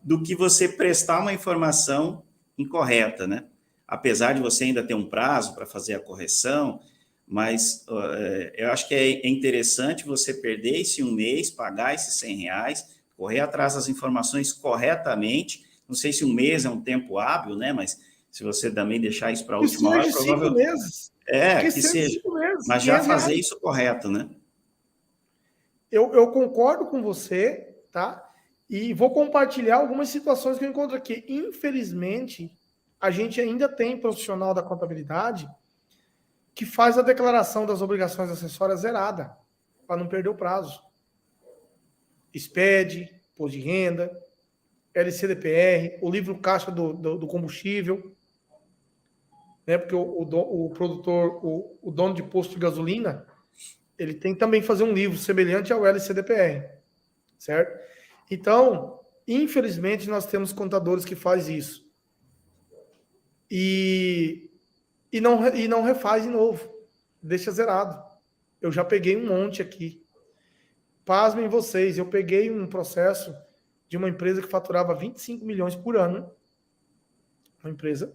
do que você prestar uma informação incorreta, né? Apesar de você ainda ter um prazo para fazer a correção, mas eu acho que é interessante você perder esse um mês, pagar esses R$100, correr atrás das informações corretamente. Não sei se um mês é um tempo hábil, né? Mas se você também deixar isso para a última hora, provavelmente... 5 meses. Que seja. 5 meses, mas já fazer isso correto, né? Eu concordo com você, tá? E vou compartilhar algumas situações que eu encontro aqui. Infelizmente, a gente ainda tem profissional da contabilidade que faz a declaração das obrigações acessórias zerada, para não perder o prazo. SPED, imposto de renda, LCDPR, o livro caixa do combustível, né? Porque o produtor, o dono de posto de gasolina, ele tem que também fazer um livro semelhante ao LCDPR, certo? Então, infelizmente, nós temos contadores que fazem isso. E não refaz de novo, deixa zerado. Eu já peguei um monte aqui. Pasmem vocês, eu peguei um processo de uma empresa que faturava 25 milhões por ano, uma empresa,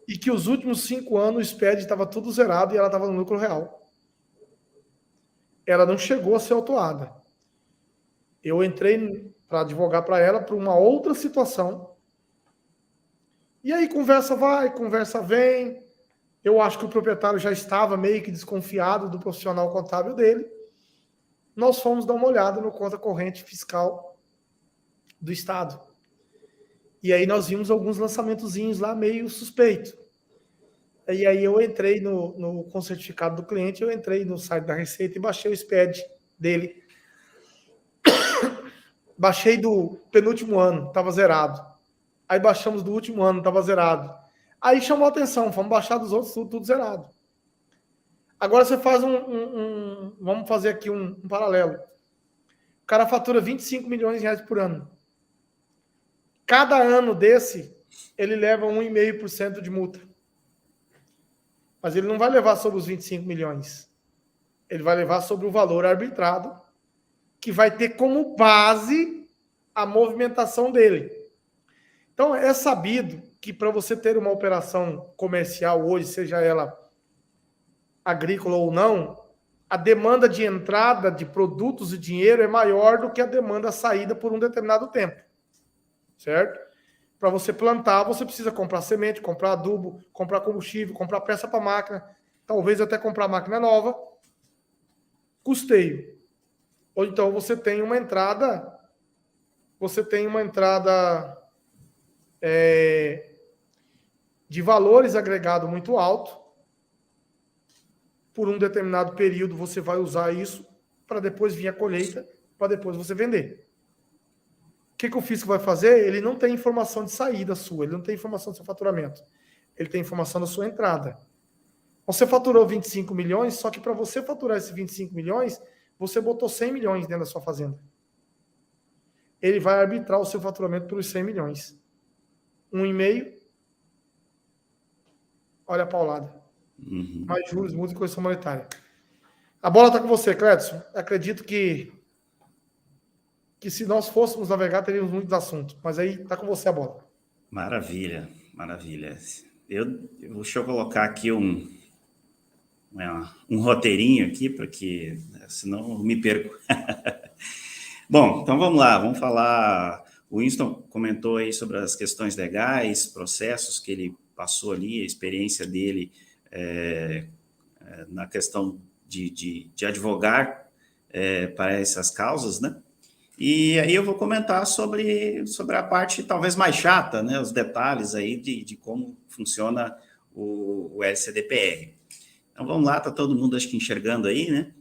e que os últimos 5 anos o SPED estava tudo zerado e ela estava no lucro real. Ela não chegou a ser autuada. Eu entrei para advogar para ela para uma outra situação. E aí conversa vai, conversa vem. Eu acho que o proprietário já estava meio que desconfiado do profissional contábil dele. Nós fomos dar uma olhada no conta corrente fiscal do Estado. E aí nós vimos alguns lançamentozinhos lá meio suspeito. E aí eu entrei com o certificado do cliente, eu entrei no site da Receita e baixei o SPED dele. Baixei do penúltimo ano, estava zerado. Aí baixamos do último ano, estava zerado. Aí chamou a atenção, vamos baixar dos outros, tudo zerado. Agora você faz vamos fazer aqui um paralelo. O cara fatura 25 milhões de reais por ano. Cada ano desse, ele leva 1,5% de multa. Mas ele não vai levar sobre os 25 milhões. Ele vai levar sobre o valor arbitrado, que vai ter como base a movimentação dele. Então, é sabido que para você ter uma operação comercial hoje, seja ela agrícola ou não, a demanda de entrada de produtos e dinheiro é maior do que a demanda saída por um determinado tempo. Certo? Para você plantar, você precisa comprar semente, comprar adubo, comprar combustível, comprar peça para máquina, talvez até comprar máquina nova, custeio. Ou então você tem uma entrada de valores agregado muito alto. Por um determinado período você vai usar isso para depois vir a colheita, para depois você vender. O que o fisco vai fazer? Ele não tem informação de saída sua, ele não tem informação do seu faturamento. Ele tem informação da sua entrada. Você faturou 25 milhões, só que para você faturar esses 25 milhões, você botou 100 milhões dentro da sua fazenda. Ele vai arbitrar o seu faturamento pelos 100 milhões. 1,5. Olha a paulada. Mais juros, multa e correção monetária. A bola está com você, Clédson. Acredito que se nós fôssemos navegar, teríamos muitos assuntos. Mas aí está com você a bola. Maravilha, maravilha. Deixa eu colocar aqui um roteirinho aqui, porque senão eu me perco. Bom, então vamos lá, vamos falar. O Winston comentou aí sobre as questões legais, processos que ele passou ali, a experiência dele na questão de advogar para essas causas, né? E aí eu vou comentar sobre a parte talvez mais chata, né? Os detalhes aí de como funciona o LCDPR. Então vamos lá, está todo mundo acho que enxergando aí, né?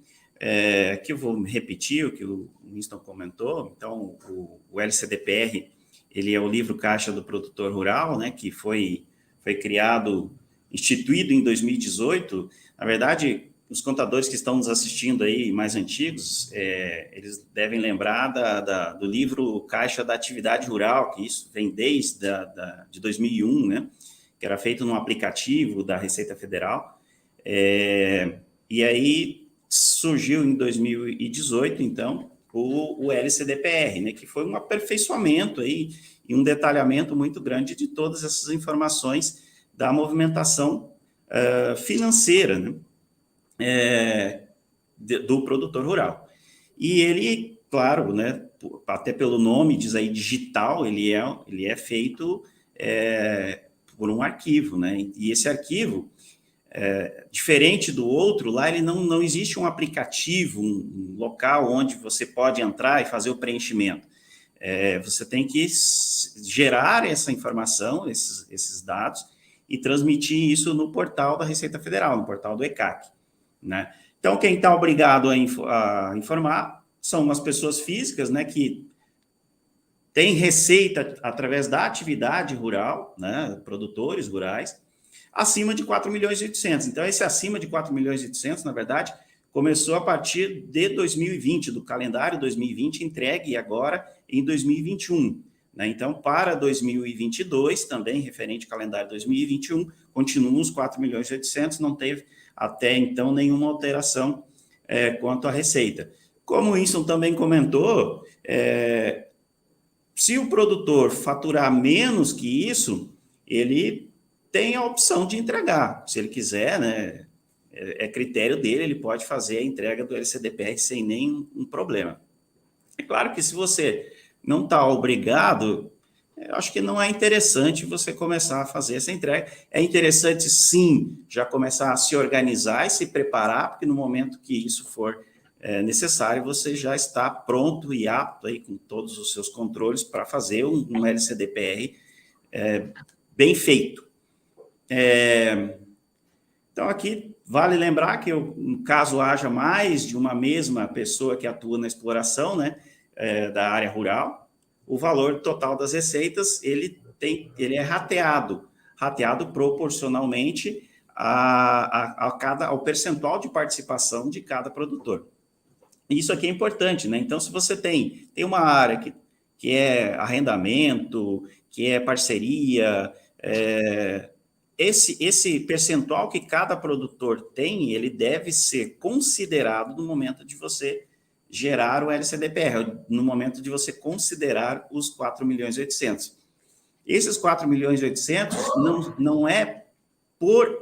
Aqui eu vou repetir o que o Winston comentou. Então o LCDPR, ele é o livro caixa do produtor rural, né? Que foi instituído em 2018. Na verdade, os contadores que estão nos assistindo aí, mais antigos, eles devem lembrar do livro Caixa da Atividade Rural, que isso vem desde de 2001, né? Que era feito num aplicativo da Receita Federal. E aí surgiu em 2018, então, o LCDPR, né? Que foi um aperfeiçoamento aí e um detalhamento muito grande de todas essas informações da movimentação financeira, né? Do produtor rural. E ele, claro, né, até pelo nome diz aí digital, ele é feito por um arquivo, né? E esse arquivo, diferente do outro, lá ele não existe um aplicativo, um local onde você pode entrar e fazer o preenchimento. Você tem que gerar essa informação, esses dados, e transmitir isso no portal da Receita Federal, no portal do ECAC. Né? Então, quem está obrigado a informar são as pessoas físicas, né, que têm receita através da atividade rural, né, produtores rurais, acima de 4 milhões e 800. Então, esse acima de 4 milhões e 800, na verdade, começou a partir de 2020, do calendário 2020, entregue agora em 2021. Né? Então, para 2022, também referente ao calendário 2021, continuam os 4 milhões e 800, não teve até então nenhuma alteração quanto à receita. Como o Winston também comentou, se o produtor faturar menos que isso, ele tem a opção de entregar. Se ele quiser, né, critério dele, ele pode fazer a entrega do LCDPR sem nenhum problema. É claro que se você não está obrigado, eu acho que não é interessante você começar a fazer essa entrega. É interessante, sim, já começar a se organizar e se preparar, porque no momento que isso for necessário, você já está pronto e apto aí com todos os seus controles para fazer um LCDPR bem feito. Então, aqui vale lembrar que, no caso haja mais de uma mesma pessoa que atua na exploração, né, da área rural, o valor total das receitas ele é rateado proporcionalmente ao percentual de participação de cada produtor. Isso aqui é importante, né? Então, se você tem uma área que é arrendamento, que é parceria, esse percentual que cada produtor tem, ele deve ser considerado no momento de você gerar o LCDPR, no momento de você considerar os 4.800.000. Esses 4.800.000 não é por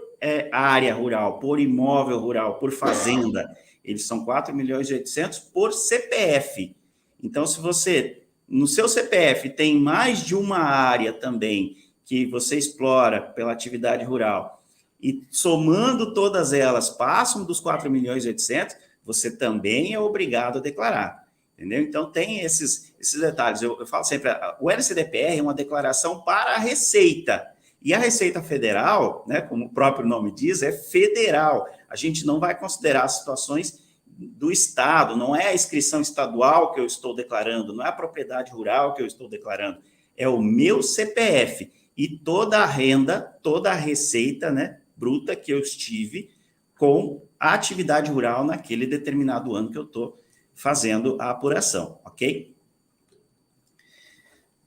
área rural, por imóvel rural, por fazenda. Eles são 4.800.000 por CPF. Então, se você, no seu CPF, tem mais de uma área também que você explora pela atividade rural, e somando todas elas passam dos 4.800.000, você também é obrigado a declarar. Entendeu? Então, tem esses detalhes. Eu falo sempre, o LCDPR é uma declaração para a Receita. E a Receita Federal, né, como o próprio nome diz, é federal. A gente não vai considerar situações do Estado, não é a inscrição estadual que eu estou declarando, não é a propriedade rural que eu estou declarando, é o meu CPF. E toda a renda, toda a receita, né, bruta que eu estive com a atividade rural naquele determinado ano que eu estou fazendo a apuração, ok?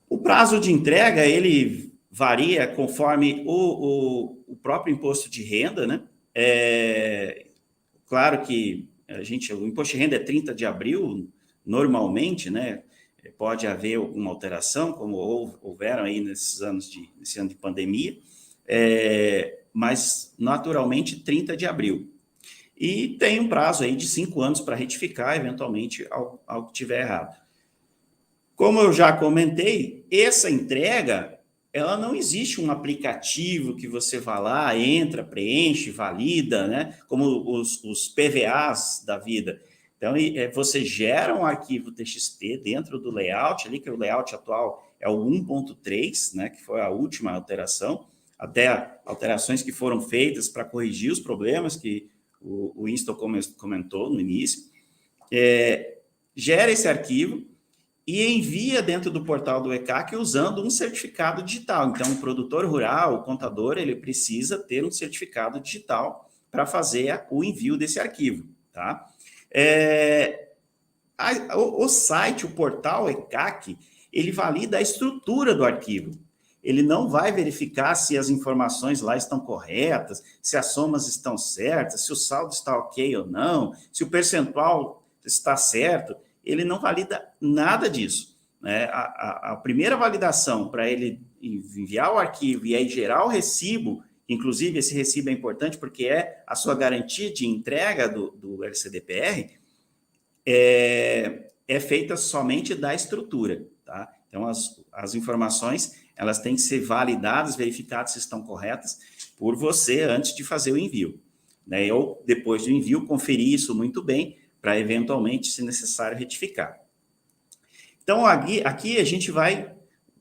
O prazo de entrega, ele varia conforme o próprio imposto de renda, né? Claro que o imposto de renda é 30 de abril, normalmente, né? Pode haver alguma alteração, como houveram aí nesse ano de pandemia, mas naturalmente 30 de abril. E tem um prazo aí de 5 anos para retificar, eventualmente, algo que estiver errado. Como eu já comentei, essa entrega, ela não existe um aplicativo que você vá lá, entra, preenche, valida, né? Como os PVAs da vida. Então, você gera um arquivo TXT dentro do layout, ali que o layout atual é o 1.3, né? Que foi a última alteração, até alterações que foram feitas para corrigir os problemas que o Winston comentou no início. Gera esse arquivo e envia dentro do portal do ECAC usando um certificado digital. Então, o produtor rural, o contador, ele precisa ter um certificado digital para fazer o envio desse arquivo, tá? O site, o portal ECAC, ele valida a estrutura do arquivo. Ele não vai verificar se as informações lá estão corretas, se as somas estão certas, se o saldo está ok ou não, se o percentual está certo. Ele não valida nada disso, né? A primeira validação para ele enviar o arquivo e aí gerar o recibo, inclusive esse recibo é importante porque é a sua garantia de entrega do LCDPR, é feita somente da estrutura, tá? Então, as informações, elas têm que ser validadas, verificadas se estão corretas por você antes de fazer o envio, né? Ou depois do envio, conferir isso muito bem para, eventualmente, se necessário, retificar. Então, aqui a gente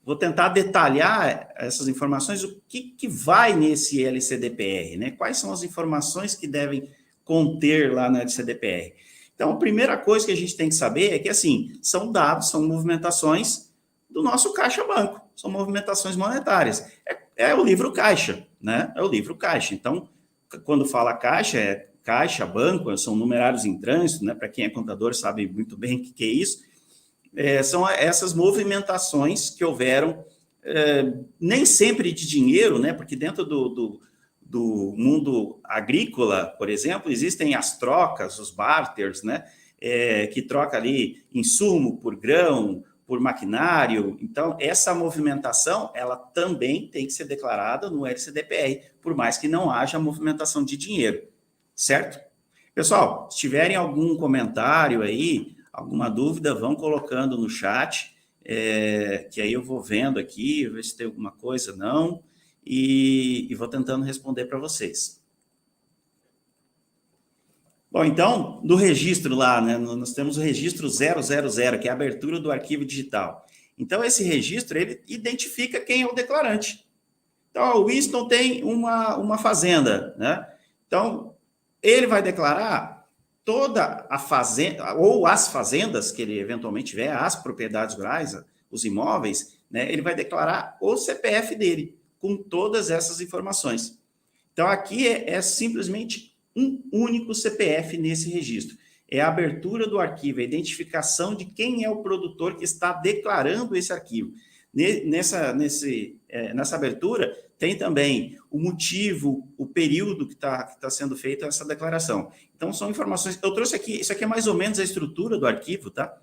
vou tentar detalhar essas informações, o que vai nesse LCDPR, né? Quais são as informações que devem conter lá no LCDPR? Então, a primeira coisa que a gente tem que saber é que, assim, são dados, são movimentações do nosso caixa-banco, são movimentações monetárias. É o livro caixa, né? É o livro caixa. Então, quando fala caixa, caixa, banco, são numerários em trânsito, né? Para quem é contador sabe muito bem o que é isso. São essas movimentações que houveram, nem sempre de dinheiro, né? Porque dentro do mundo agrícola, por exemplo, existem as trocas, os barters, né? Que troca ali insumo por grão, por maquinário. Então, essa movimentação, ela também tem que ser declarada no LCDPR, por mais que não haja movimentação de dinheiro, certo? Pessoal, se tiverem algum comentário aí, Alguma dúvida, vão colocando no chat, que aí eu vou vendo aqui, ver se tem alguma coisa, não, e vou tentando responder para vocês. Bom, então, do registro lá, né, nós temos o registro 000, que é a abertura do arquivo digital. Então, esse registro, ele identifica quem é o declarante. Então, o Winston tem uma fazenda, né? Então, ele vai declarar toda a fazenda, ou as fazendas que ele eventualmente tiver, as propriedades rurais, os imóveis, né? Ele vai declarar o CPF dele, com todas essas informações. Então, aqui é simplesmente um único CPF nesse registro. É a abertura do arquivo, a identificação de quem é o produtor que está declarando esse arquivo. Nessa abertura, tem também o motivo, o período que está sendo feita essa declaração. Então, são informações... Eu trouxe aqui, isso aqui é mais ou menos a estrutura do arquivo, tá?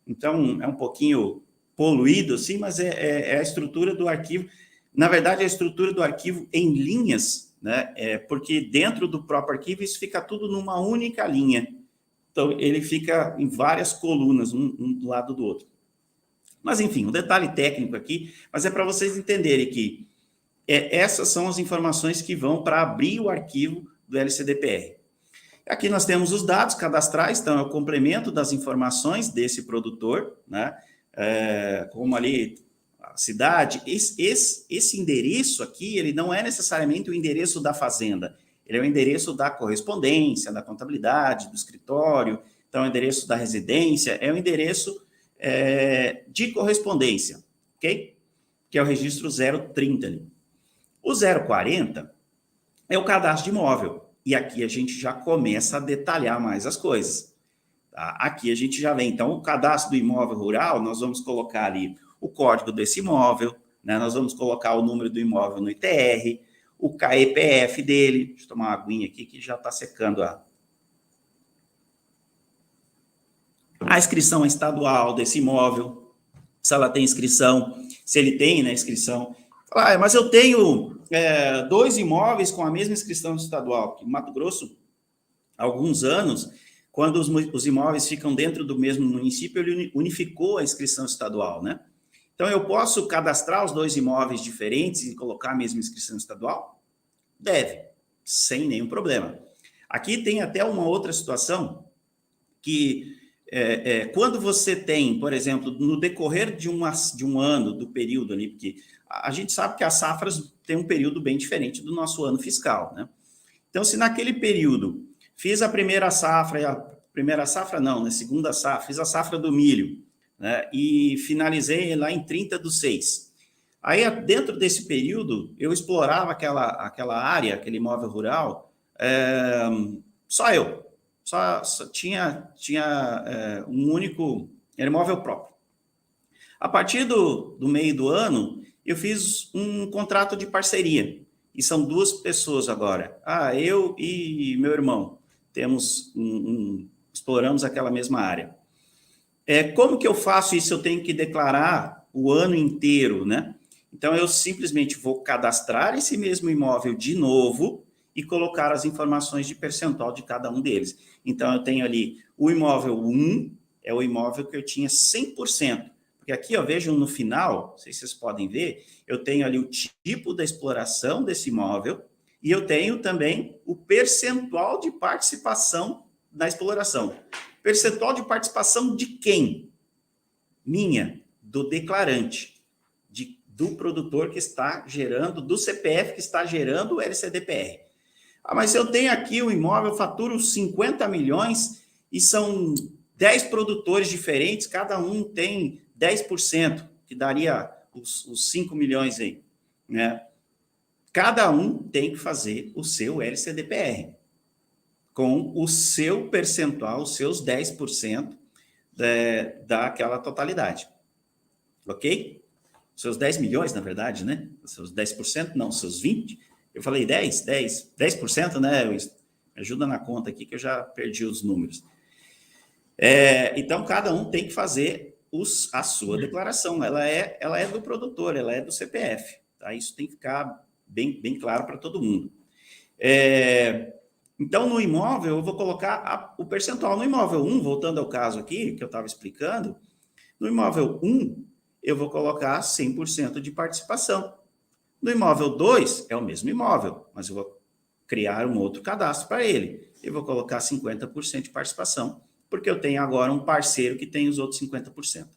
Então, é um pouquinho poluído, assim, mas é a estrutura do arquivo. Na verdade, a estrutura do arquivo em linhas, né? Porque dentro do próprio arquivo, isso fica tudo numa única linha. Então, ele fica em várias colunas, um do lado do outro. Mas, enfim, um detalhe técnico aqui, mas é para vocês entenderem que essas são as informações que vão para abrir o arquivo do LCDPR. Aqui nós temos os dados cadastrais, então é o complemento das informações desse produtor, né? Como ali a cidade, esse endereço aqui, ele não é necessariamente o endereço da fazenda, ele é o endereço da correspondência, da contabilidade, do escritório, então é o endereço da residência, é o endereço de correspondência, ok? Que é o registro 030 ali. O 040 é o cadastro de imóvel, e aqui a gente já começa a detalhar mais as coisas. Tá? Aqui a gente já vem, então, o cadastro do imóvel rural, nós vamos colocar ali o código desse imóvel, né? Nós vamos colocar o número do imóvel no ITR, o CAEPF dele, deixa eu tomar uma aguinha aqui que já está secando a inscrição estadual desse imóvel, se ela tem inscrição, se ele tem, né, inscrição. Mas eu tenho 2 imóveis com a mesma inscrição estadual. Em Mato Grosso, há alguns anos, quando os imóveis ficam dentro do mesmo município, ele unificou a inscrição estadual, né? Então, eu posso cadastrar os 2 imóveis diferentes e colocar a mesma inscrição estadual? Deve, sem nenhum problema. Aqui tem até uma outra situação que... quando você tem, por exemplo, no decorrer de um ano, do período ali, porque a gente sabe que as safras têm um período bem diferente do nosso ano fiscal, né? Então, se naquele período fiz a primeira safra, na segunda safra, fiz a safra do milho, né, e finalizei lá em 30/6. Aí, dentro desse período, eu explorava aquela área, aquele imóvel rural, só eu. Só tinha um único, era imóvel próprio. A partir do meio do ano, eu fiz um contrato de parceria, e são 2 pessoas agora. Eu e meu irmão, temos exploramos aquela mesma área. Como que eu faço isso? Eu tenho que declarar o ano inteiro, né? Então, eu simplesmente vou cadastrar esse mesmo imóvel de novo e colocar as informações de percentual de cada um deles. Então, eu tenho ali o imóvel 1, é o imóvel que eu tinha 100%. Porque aqui, vejam no final, não sei se vocês podem ver, eu tenho ali o tipo da exploração desse imóvel e eu tenho também o percentual de participação na exploração. Percentual de participação de quem? Minha, do declarante, do produtor que está gerando, do CPF que está gerando o LCDPR. Mas eu tenho aqui o imóvel, eu faturo 50 milhões e são 10 produtores diferentes, cada um tem 10%, que daria os 5 milhões aí, né? Cada um tem que fazer o seu LCDPR, com o seu percentual, os seus 10% daquela totalidade. Ok? Seus 10 milhões, na verdade, né? Seus 10%, não, seus 20%. Eu falei 10%, né? Me ajuda na conta aqui que eu já perdi os números. Então, cada um tem que fazer a sua declaração. Ela é do produtor, ela é do CPF. Tá? Isso tem que ficar bem claro para todo mundo. Então, no imóvel, eu vou colocar o percentual. No imóvel 1, voltando ao caso aqui, que eu estava explicando, no imóvel 1, eu vou colocar 100% de participação. No imóvel 2, é o mesmo imóvel, mas eu vou criar um outro cadastro para ele. Eu vou colocar 50% de participação, porque eu tenho agora um parceiro que tem os outros 50%.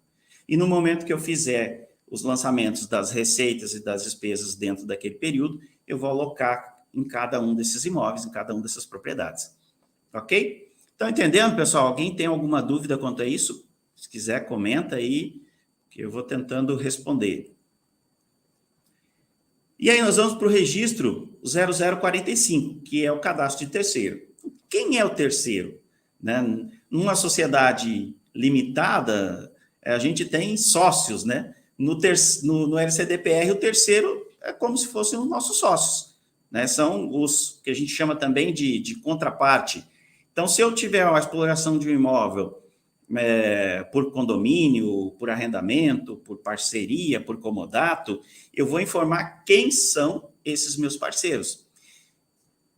E no momento que eu fizer os lançamentos das receitas e das despesas dentro daquele período, eu vou alocar em cada um desses imóveis, em cada uma dessas propriedades. Ok? Estão entendendo, pessoal? Alguém tem alguma dúvida quanto a isso? Se quiser, comenta aí, que eu vou tentando responder. E aí nós vamos para o registro 0045, que é o cadastro de terceiro. Quem é o terceiro? Né? Numa sociedade limitada, a gente tem sócios, né? No LCDPR, o terceiro é como se fossem os nossos sócios, né? São os que a gente chama também de contraparte. Então, se eu tiver a exploração de um imóvel por condomínio, por arrendamento, por parceria, por comodato, eu vou informar quem são esses meus parceiros.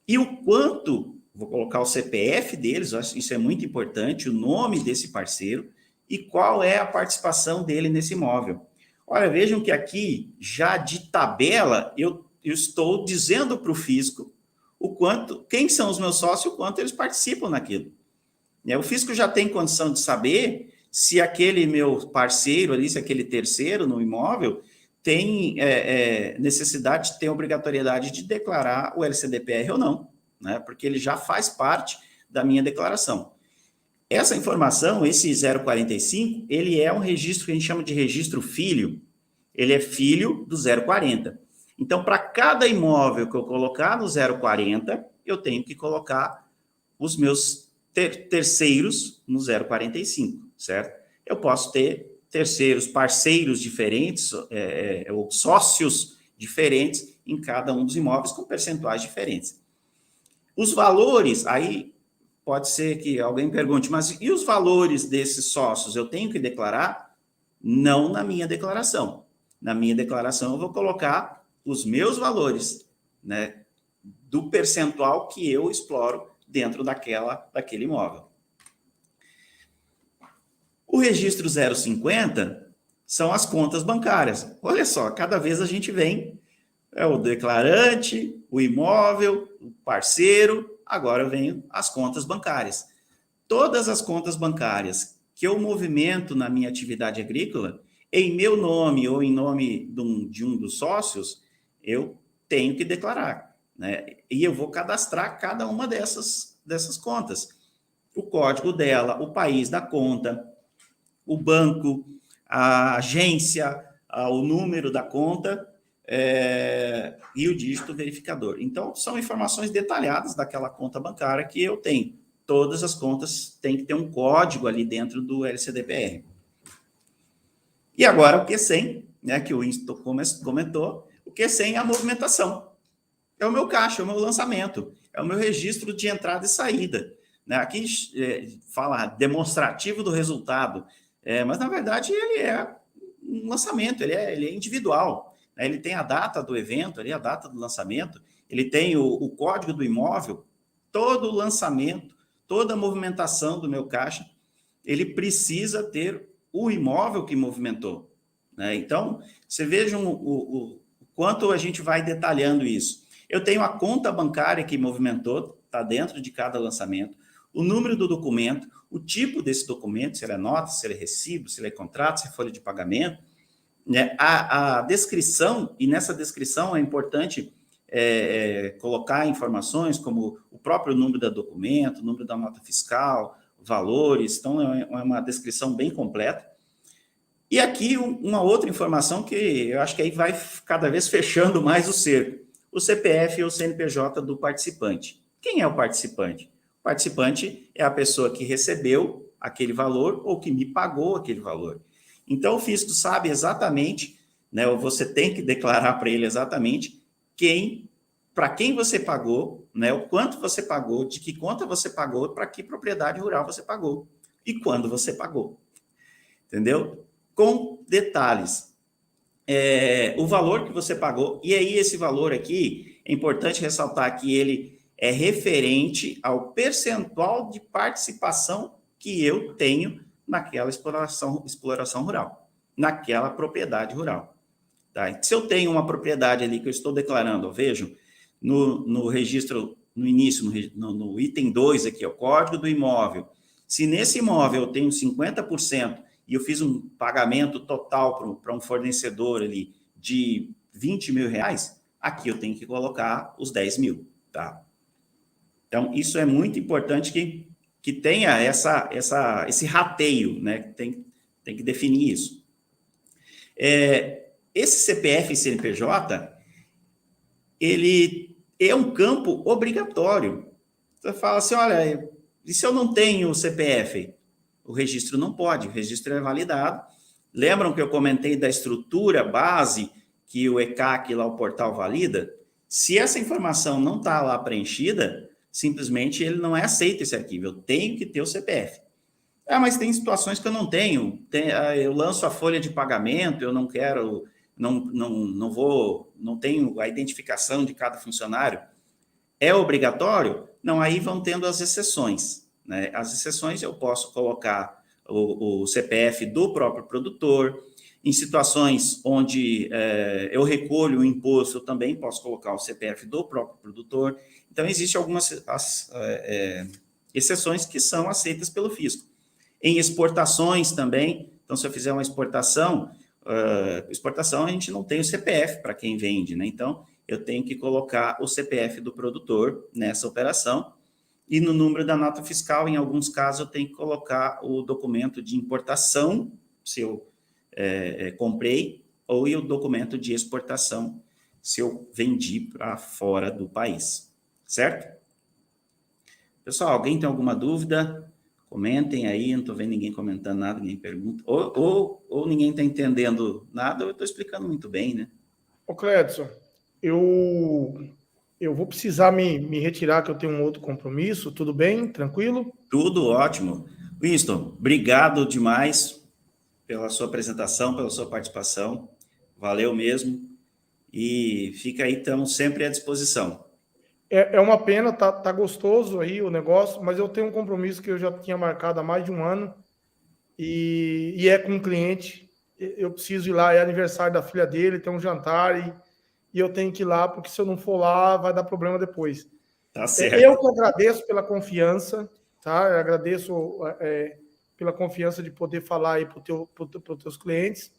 E o quanto, vou colocar o CPF deles, isso é muito importante, o nome desse parceiro e qual é a participação dele nesse imóvel. Olha, vejam que aqui, já de tabela, eu estou dizendo para o fisco o quanto, quem são os meus sócios e o quanto eles participam naquilo. O fisco já tem condição de saber se aquele meu parceiro ali, se aquele terceiro no imóvel tem necessidade, tem obrigatoriedade de declarar o LCDPR ou não, né? Porque ele já faz parte da minha declaração. Essa informação, esse 045, ele é um registro que a gente chama de registro filho. Ele é filho do 040. Então, para cada imóvel que eu colocar no 040, eu tenho que colocar os meus terceiros no 045, certo? Eu posso ter terceiros, parceiros diferentes, ou sócios diferentes em cada um dos imóveis com percentuais diferentes. Os valores, aí pode ser que alguém pergunte, mas e os valores desses sócios? Eu tenho que declarar? Não na minha declaração. Na minha declaração eu vou colocar os meus valores, né, do percentual que eu exploro dentro daquele imóvel. O registro 050 são as contas bancárias. Olha só, cada vez a gente vem, o declarante, o imóvel, o parceiro, agora vem as contas bancárias. Todas as contas bancárias que eu movimento na minha atividade agrícola, em meu nome ou em nome de um dos sócios, eu tenho que declarar, né? E eu vou cadastrar cada uma dessas contas. O código dela, o país da conta, o banco, a agência, o número da conta e o dígito verificador. Então, são informações detalhadas daquela conta bancária que eu tenho. Todas as contas têm que ter um código ali dentro do LCDPR. E agora o Q100, né, que o Winston comentou, o Q100 é a movimentação. É o meu caixa, é o meu lançamento, é o meu registro de entrada e saída. Né? Aqui fala demonstrativo do resultado, mas na verdade ele é um lançamento, ele é individual. Né? Ele tem a data do evento, ali, a data do lançamento, ele tem o código do imóvel, todo o lançamento, toda a movimentação do meu caixa, ele precisa ter o imóvel que movimentou. Né? Então, você veja o quanto a gente vai detalhando isso. Eu tenho a conta bancária que movimentou, está dentro de cada lançamento, o número do documento, o tipo desse documento, se ele é nota, se ele é recibo, se ele é contrato, se é folha de pagamento, né? A descrição, e nessa descrição é importante colocar informações como o próprio número do documento, o número da nota fiscal, valores, então é uma descrição bem completa. E aqui uma outra informação que eu acho que aí vai cada vez fechando mais o cerco. O CPF ou o CNPJ do participante. Quem é o participante? O participante é a pessoa que recebeu aquele valor ou que me pagou aquele valor. Então, o fisco sabe exatamente, né, ou você tem que declarar para ele exatamente para quem você pagou, né, o quanto você pagou, de que conta você pagou, para que propriedade rural você pagou e quando você pagou. Entendeu? Com detalhes. O valor que você pagou, e aí esse valor aqui, é importante ressaltar que ele é referente ao percentual de participação que eu tenho naquela exploração rural, naquela propriedade rural. Tá? Se eu tenho uma propriedade ali que eu estou declarando, vejo no registro, no início, no item 2 aqui, o código do imóvel, se nesse imóvel eu tenho 50% e eu fiz um pagamento total para um fornecedor ali de 20 mil reais, aqui eu tenho que colocar os 10 mil, tá? Então, isso é muito importante que tenha esse rateio, né? Tem que definir isso. Esse CPF e CNPJ, ele é um campo obrigatório. Você fala assim, olha, e se eu não tenho o CPF? O registro não pode, o registro é validado. Lembram que eu comentei da estrutura base que o ECAC, lá o portal, valida? Se essa informação não está lá preenchida, simplesmente ele não é aceito esse arquivo. Eu tenho que ter o CPF. Mas tem situações que eu não tenho. Eu lanço a folha de pagamento, eu não quero, não tenho a identificação de cada funcionário. É obrigatório? Não, aí vão tendo as exceções, né? As exceções eu posso colocar o CPF do próprio produtor. Em situações onde eu recolho o imposto, eu também posso colocar o CPF do próprio produtor. Então, existem algumas exceções que são aceitas pelo fisco. Em exportações também, então, se eu fizer uma exportação a gente não tem o CPF para quem vende, né? Então, eu tenho que colocar o CPF do produtor nessa operação. E no número da nota fiscal, em alguns casos, eu tenho que colocar o documento de importação, se eu comprei, ou o documento de exportação, se eu vendi para fora do país. Certo? Pessoal, alguém tem alguma dúvida? Comentem aí, não estou vendo ninguém comentando nada, ninguém pergunta. Ou ninguém está entendendo nada, ou eu estou explicando muito bem, né? Ô, Cledson, eu vou precisar me retirar, que eu tenho um outro compromisso. Tudo bem? Tranquilo? Tudo ótimo. Winston, obrigado demais pela sua apresentação, pela sua participação. Valeu mesmo. E fica aí, estamos sempre à disposição. É uma pena, tá gostoso aí o negócio, mas eu tenho um compromisso que eu já tinha marcado há mais de um ano e é com um cliente. Eu preciso ir lá, é aniversário da filha dele, tem um jantar e eu tenho que ir lá, porque se eu não for lá, vai dar problema depois. Tá certo. Eu que agradeço pela confiança, tá? Eu agradeço pela confiança de poder falar aí para os teus clientes.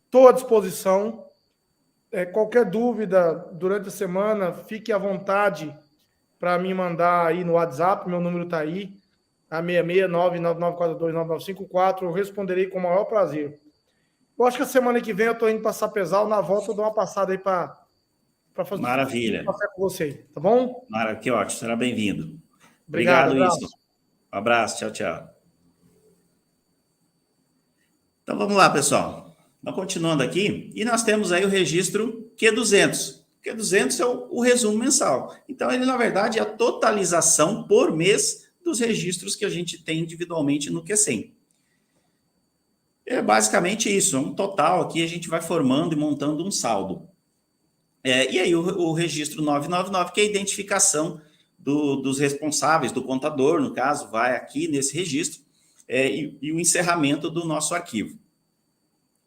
Estou à disposição. Qualquer dúvida durante a semana, fique à vontade para me mandar aí no WhatsApp, meu número está aí, a 66999429954, eu responderei com o maior prazer. Eu acho que a semana que vem eu estou indo para Sapezal, na volta eu dou uma passada aí para fazer Maravilha. café com você, tá bom? Maravilha, que ótimo, será bem-vindo. Obrigado, Winston. Um abraço, tchau, tchau. Então, vamos lá, pessoal. Então, continuando aqui, e nós temos aí o registro Q200. O Q200 é o resumo mensal. Então, ele, na verdade, é a totalização por mês dos registros que a gente tem individualmente no Q100. É basicamente isso, é um total aqui, a gente vai formando e montando um saldo. E aí, o registro 999, que é a identificação dos responsáveis, do contador, no caso, vai aqui nesse registro, e o encerramento do nosso arquivo.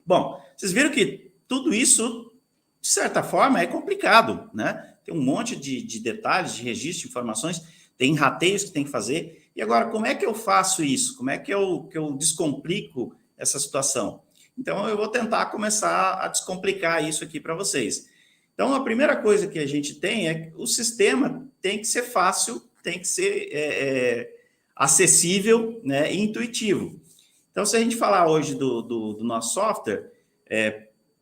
Bom, vocês viram que tudo isso, de certa forma, é complicado, né? Tem um monte de detalhes, de registro, de informações, tem rateios que tem que fazer. E agora, como é que eu faço isso? Como é que eu descomplico essa situação? Então, eu vou tentar começar a descomplicar isso aqui para vocês. Então, a primeira coisa que a gente tem é que o sistema tem que ser fácil, tem que ser acessível, né, e intuitivo. Então, se a gente falar hoje do nosso software,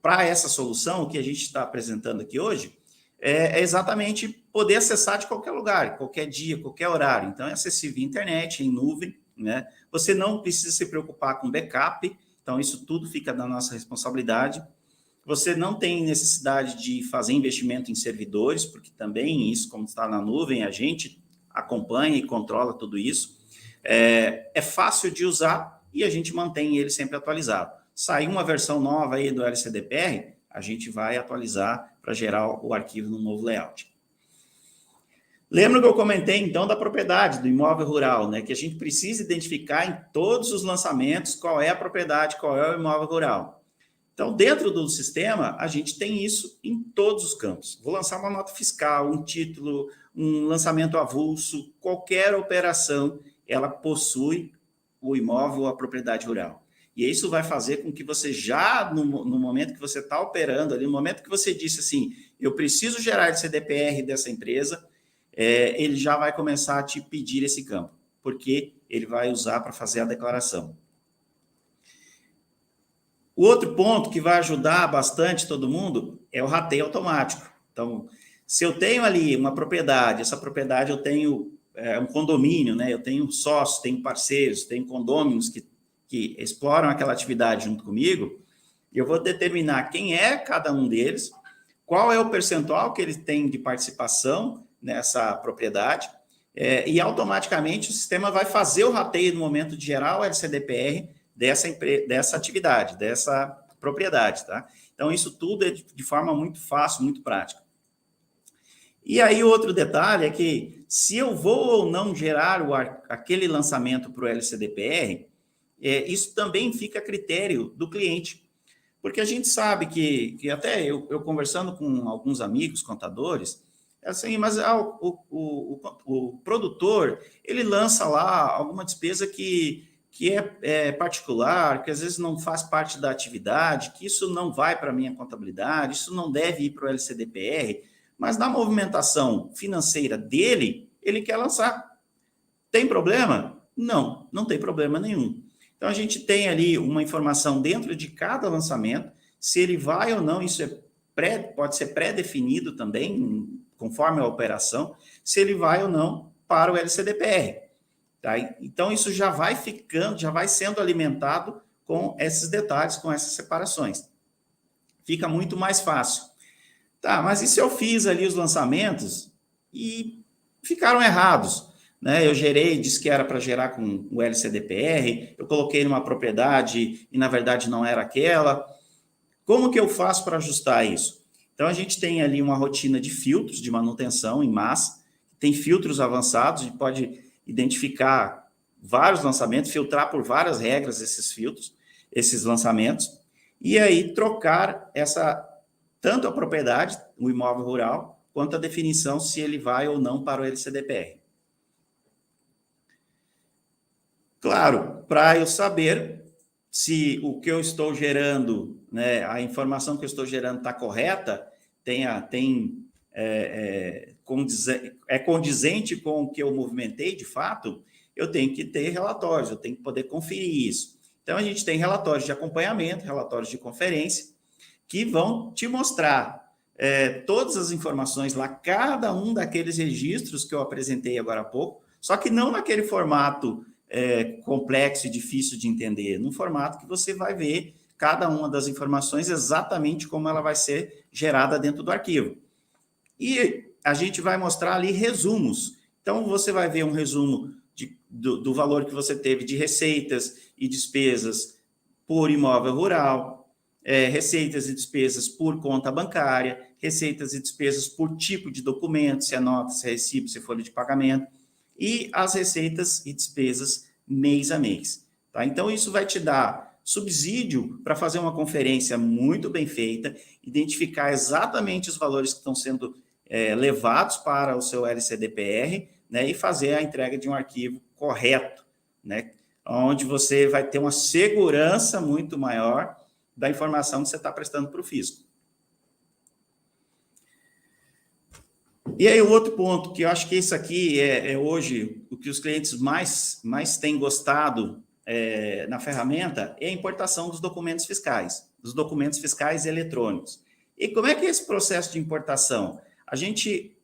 para essa solução, o que a gente está apresentando aqui hoje, é exatamente poder acessar de qualquer lugar, qualquer dia, qualquer horário. Então, é acessível via internet, em nuvem, né? Você não precisa se preocupar com backup, então isso tudo fica da nossa responsabilidade. Você não tem necessidade de fazer investimento em servidores, porque também isso, como está na nuvem, a gente acompanha e controla tudo isso. É fácil de usar e a gente mantém ele sempre atualizado. Sair uma versão nova aí do LCDPR, a gente vai atualizar para gerar o arquivo no novo layout. Lembra que eu comentei, então, da propriedade do imóvel rural, né? Que a gente precisa identificar em todos os lançamentos qual é a propriedade, qual é o imóvel rural. Então, dentro do sistema, a gente tem isso em todos os campos. Vou lançar uma nota fiscal, um título, um lançamento avulso, qualquer operação, ela possui o imóvel ou a propriedade rural. E isso vai fazer com que você já, no momento que você está operando ali, no momento que você disse assim, eu preciso gerar esse CDPR dessa empresa, ele já vai começar a te pedir esse campo, porque ele vai usar para fazer a declaração. O outro ponto que vai ajudar bastante todo mundo é o rateio automático. Então, se eu tenho ali uma propriedade, essa propriedade eu tenho um condomínio, né? Eu tenho sócios, tenho parceiros, tenho condôminos que exploram aquela atividade junto comigo, eu vou determinar quem é cada um deles, qual é o percentual que eles têm de participação nessa propriedade, e automaticamente o sistema vai fazer o rateio no momento de gerar o LCDPR dessa atividade, dessa propriedade, tá? Então, isso tudo é de forma muito fácil, muito prática. E aí, outro detalhe é que, se eu vou ou não gerar aquele lançamento para o LCDPR, isso também fica a critério do cliente. Porque a gente sabe que até eu conversando com alguns amigos contadores, assim, mas o produtor, ele lança lá alguma despesa que é particular, que às vezes não faz parte da atividade, que isso não vai para a minha contabilidade, isso não deve ir para o LCDPR, mas na movimentação financeira dele, ele quer lançar. Tem problema? Não, não tem problema nenhum. Então, a gente tem ali uma informação dentro de cada lançamento, se ele vai ou não, isso pode ser pré-definido também, conforme a operação, se ele vai ou não para o LCDPR. Tá? Então, isso já vai ficando, já vai sendo alimentado com esses detalhes, com essas separações. Fica muito mais fácil. Tá, mas e se eu fiz ali os lançamentos e ficaram errados? Né? Eu gerei, disse que era para gerar com o LCDPR, eu coloquei numa propriedade e, na verdade, não era aquela. Como que eu faço para ajustar isso? Então, a gente tem ali uma rotina de filtros de manutenção em massa, tem filtros avançados, a gente pode identificar vários lançamentos, filtrar por várias regras esses filtros, esses lançamentos, e aí trocar tanto a propriedade, o imóvel rural, quanto a definição se ele vai ou não para o LCDPR. Claro, para eu saber se o que eu estou gerando, né, a informação que eu estou gerando está correta, é condizente com o que eu movimentei de fato, eu tenho que ter relatórios, eu tenho que poder conferir isso. Então, a gente tem relatórios de acompanhamento, relatórios de conferência, que vão te mostrar todas as informações lá, cada um daqueles registros que eu apresentei agora há pouco, só que não naquele formato complexo e difícil de entender, num formato que você vai ver cada uma das informações exatamente como ela vai ser gerada dentro do arquivo. E a gente vai mostrar ali resumos. Então, você vai ver um resumo do valor que você teve de receitas e despesas por imóvel rural, receitas e despesas por conta bancária, receitas e despesas por tipo de documento, se é nota, se é recibo, se é folha de pagamento, e as receitas e despesas mês a mês. Tá? Então, isso vai te dar subsídio para fazer uma conferência muito bem feita, identificar exatamente os valores que estão sendo levados para o seu LCDPR, né, e fazer a entrega de um arquivo correto, né, onde você vai ter uma segurança muito maior da informação que você está prestando para o fisco. E aí, o outro ponto, que eu acho que isso aqui é hoje o que os clientes mais têm gostado na ferramenta, é a importação dos documentos fiscais eletrônicos. E como é que é esse processo de importação? A gente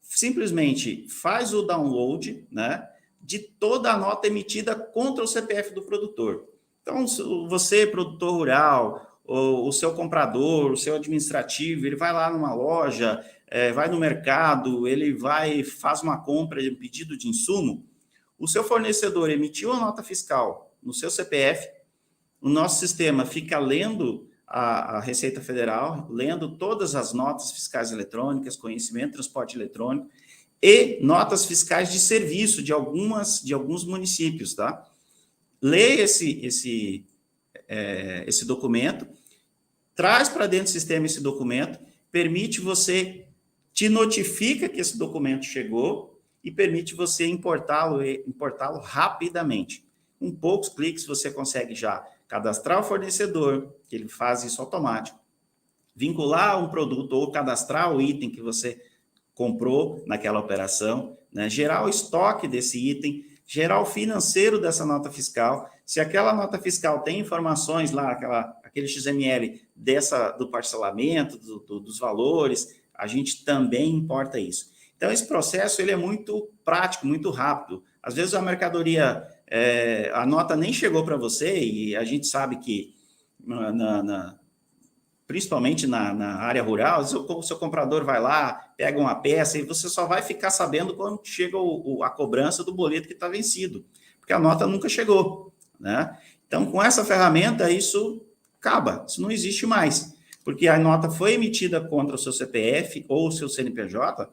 simplesmente faz o download, né, de toda a nota emitida contra o CPF do produtor. Então, você, produtor rural, o seu comprador, o seu administrativo, ele vai lá numa loja, vai no mercado, ele faz uma compra de pedido de insumo, o seu fornecedor emitiu a nota fiscal no seu CPF, o nosso sistema fica lendo a Receita Federal, lendo todas as notas fiscais eletrônicas, conhecimento, transporte eletrônico, e notas fiscais de serviço de alguns municípios, tá? Leia esse documento, traz para dentro do sistema esse documento, te notifica que esse documento chegou e permite você importá-lo rapidamente. Com poucos cliques você consegue já cadastrar o fornecedor, que ele faz isso automático, vincular um produto ou cadastrar o item que você comprou naquela operação, né? Gerar o estoque desse item, gerar o financeiro dessa nota fiscal. Se aquela nota fiscal tem informações lá, aquele XML do parcelamento, dos valores, a gente também importa isso. Então, esse processo ele é muito prático, muito rápido. Às vezes a mercadoria, a nota nem chegou para você e a gente sabe que, principalmente na área rural, o seu comprador vai lá, pega uma peça e você só vai ficar sabendo quando chega a cobrança do boleto que está vencido, porque a nota nunca chegou, né? Então, com essa ferramenta, isso acaba, isso não existe mais, porque a nota foi emitida contra o seu CPF ou o seu CNPJ,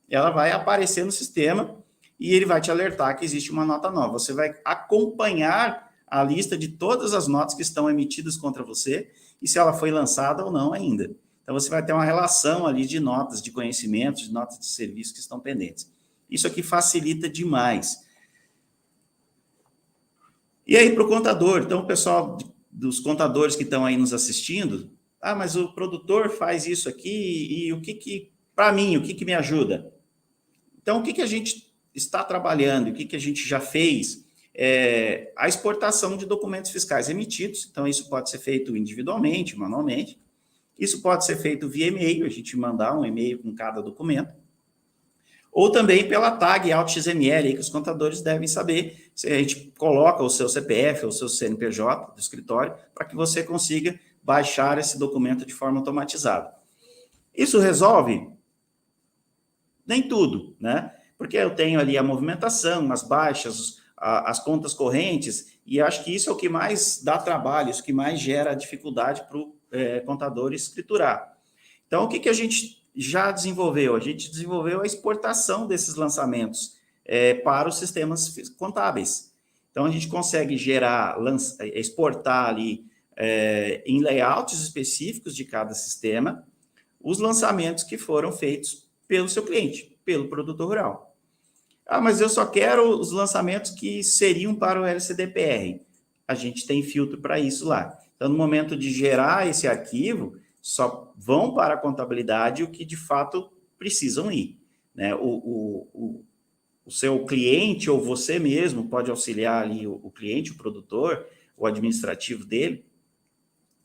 ela vai aparecer no sistema e ele vai te alertar que existe uma nota nova. Você vai acompanhar a lista de todas as notas que estão emitidas contra você e se ela foi lançada ou não ainda. Então, você vai ter uma relação ali de notas de conhecimento, de notas de serviço que estão pendentes. Isso aqui facilita demais. E aí, para o contador, então, o pessoal dos contadores que estão aí nos assistindo, mas o produtor faz isso aqui e o que para mim, o que me ajuda? Então, o que a gente está trabalhando, o que a gente já fez, a exportação de documentos fiscais emitidos. Então, isso pode ser feito individualmente, manualmente. Isso pode ser feito via e-mail, a gente mandar um e-mail com cada documento. Ou também pela tag AutoXML, que os contadores devem saber. A gente coloca o seu CPF ou o seu CNPJ do escritório para que você consiga baixar esse documento de forma automatizada. Isso resolve? Nem tudo, né? Porque eu tenho ali a movimentação, as baixas, as contas correntes, e acho que isso é o que mais dá trabalho, isso que mais gera dificuldade para o contador escriturar. Então, o que a gente já desenvolveu? A gente desenvolveu a exportação desses lançamentos para os sistemas contábeis. Então, a gente consegue exportar ali em layouts específicos de cada sistema os lançamentos que foram feitos pelo seu cliente, pelo produtor rural. Mas eu só quero os lançamentos que seriam para o LCDPR. A gente tem filtro para isso lá. Então, no momento de gerar esse arquivo, só vão para a contabilidade o que de fato precisam ir, né? O seu cliente ou você mesmo pode auxiliar ali o cliente, o produtor, o administrativo dele,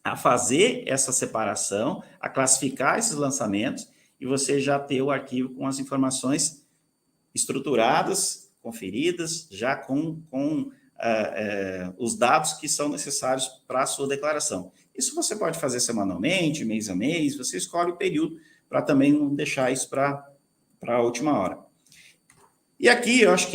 a fazer essa separação, a classificar esses lançamentos e você já ter o arquivo com as informações estruturadas, conferidas, já com os dados que são necessários para a sua declaração. Isso você pode fazer semanalmente, mês a mês, você escolhe o período para também não deixar isso para a última hora. E aqui eu acho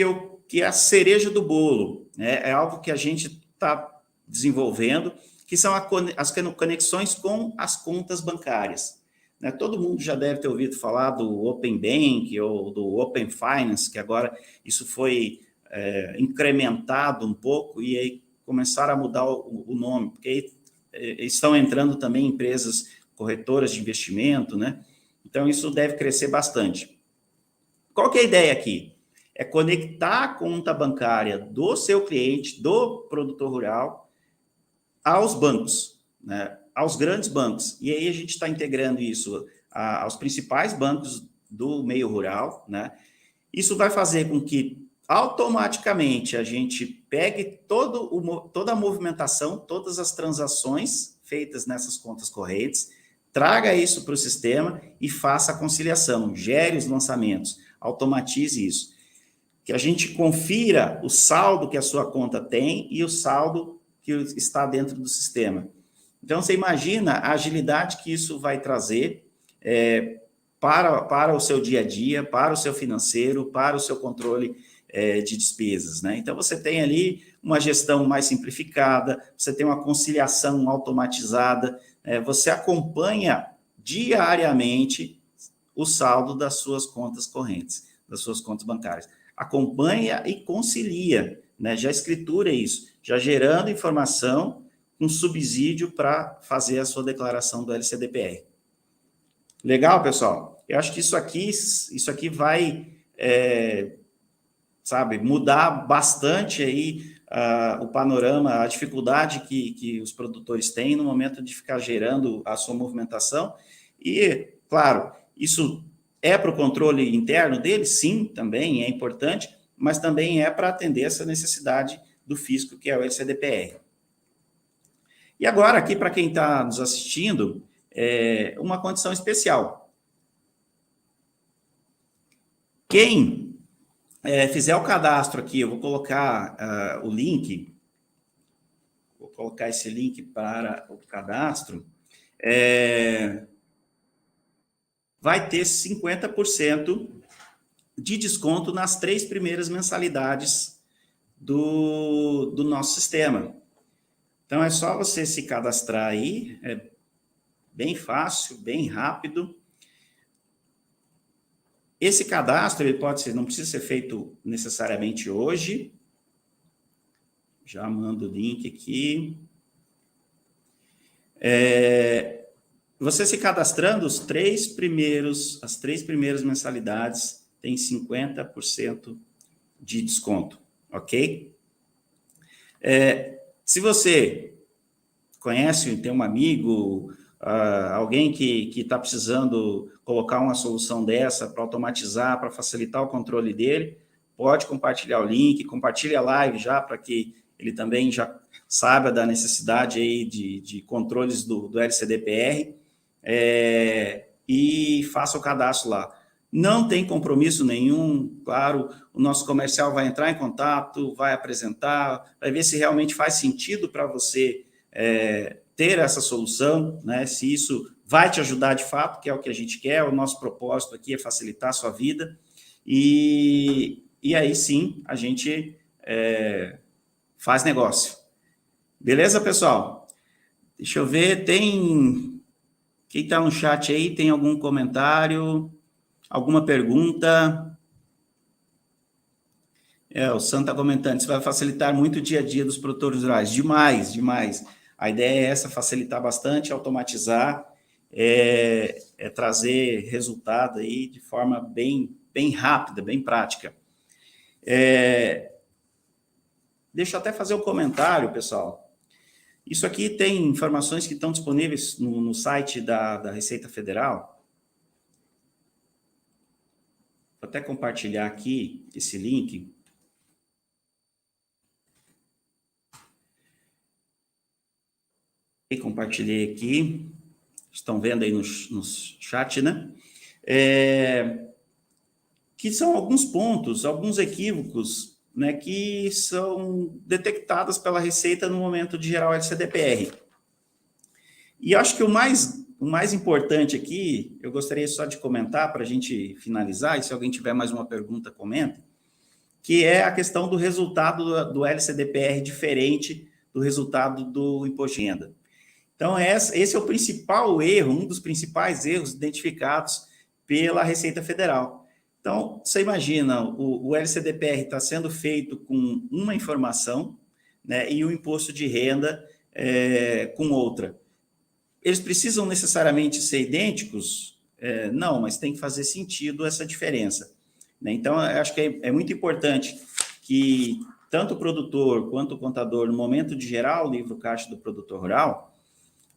que é a cereja do bolo, né? É algo que a gente está desenvolvendo, que são as conexões com as contas bancárias. Né? Todo mundo já deve ter ouvido falar do Open Bank ou do Open Finance, que agora isso foi incrementado um pouco e aí começaram a mudar o nome, porque aí estão entrando também empresas corretoras de investimento, né? Então, isso deve crescer bastante. Qual que é a ideia aqui? É conectar a conta bancária do seu cliente, do produtor rural, aos bancos, né? Aos grandes bancos. E aí a gente está integrando isso aos principais bancos do meio rural, né? Isso vai fazer com que automaticamente a gente pegue toda a movimentação, todas as transações feitas nessas contas correntes, traga isso para o sistema e faça a conciliação, gere os lançamentos, automatize isso. Que a gente confira o saldo que a sua conta tem e o saldo que está dentro do sistema. Então, você imagina a agilidade que isso vai trazer para o seu dia a dia, para o seu financeiro, para o seu controle de despesas, né? Então, você tem ali uma gestão mais simplificada, você tem uma conciliação automatizada, você acompanha diariamente o saldo das suas contas correntes, das suas contas bancárias. Acompanha e concilia, né? Já escritura isso, já gerando informação com subsídio para fazer a sua declaração do LCDPR. Legal, pessoal? Eu acho que isso aqui vai, mudar bastante aí o panorama, a dificuldade que os produtores têm no momento de ficar gerando a sua movimentação. E, claro, isso é para o controle interno deles? Sim, também é importante, mas também é para atender essa necessidade do fisco, que é o LCDPR. E agora, aqui, para quem está nos assistindo, uma condição especial. Quem fizer o cadastro aqui, eu vou colocar o link, vou colocar esse link para o cadastro, vai ter 50% de desconto nas 3 primeiras mensalidades do nosso sistema. Então, é só você se cadastrar aí, é bem fácil, bem rápido. Esse cadastro, ele não precisa ser feito necessariamente hoje. Já mando o link aqui. Você se cadastrando, as 3 primeiras mensalidades têm 50% de desconto, ok? Se você conhece, tem um amigo, alguém que está precisando colocar uma solução dessa para automatizar, para facilitar o controle dele, pode compartilhar o link, compartilhe a live já, para que ele também já saiba da necessidade aí de controles do LCDPR, e faça o cadastro lá. Não tem compromisso nenhum, claro, o nosso comercial vai entrar em contato, vai apresentar, vai ver se realmente faz sentido para você ter essa solução, né? Se isso vai te ajudar de fato, que é o que a gente quer, o nosso propósito aqui é facilitar a sua vida, e aí sim a gente faz negócio. Beleza, pessoal? Deixa eu ver, quem está no chat aí, tem algum comentário, alguma pergunta? O Sam está comentando, isso vai facilitar muito o dia a dia dos produtores rurais. Demais, demais. A ideia é essa, facilitar bastante, automatizar, trazer resultado aí de forma bem rápida, bem prática. Deixa eu até fazer um comentário, pessoal. Isso aqui tem informações que estão disponíveis no site da Receita Federal. Vou até compartilhar aqui esse link. Compartilhei aqui. Estão vendo aí no chat, né? Que são alguns pontos, alguns equívocos, né, que são detectados pela Receita no momento de gerar o LCDPR. E acho que o mais importante aqui, eu gostaria só de comentar para a gente finalizar, e se alguém tiver mais uma pergunta, comenta, que é a questão do resultado do LCDPR diferente do resultado do imposto de renda. Então, esse é o principal erro, um dos principais erros identificados pela Receita Federal. Então, você imagina, o LCDPR está sendo feito com uma informação, né, e o imposto de renda com outra. Eles precisam necessariamente ser idênticos? Não, mas tem que fazer sentido essa diferença, né? Então, eu acho que é muito importante que tanto o produtor quanto o contador, no momento de gerar o livro caixa do produtor rural,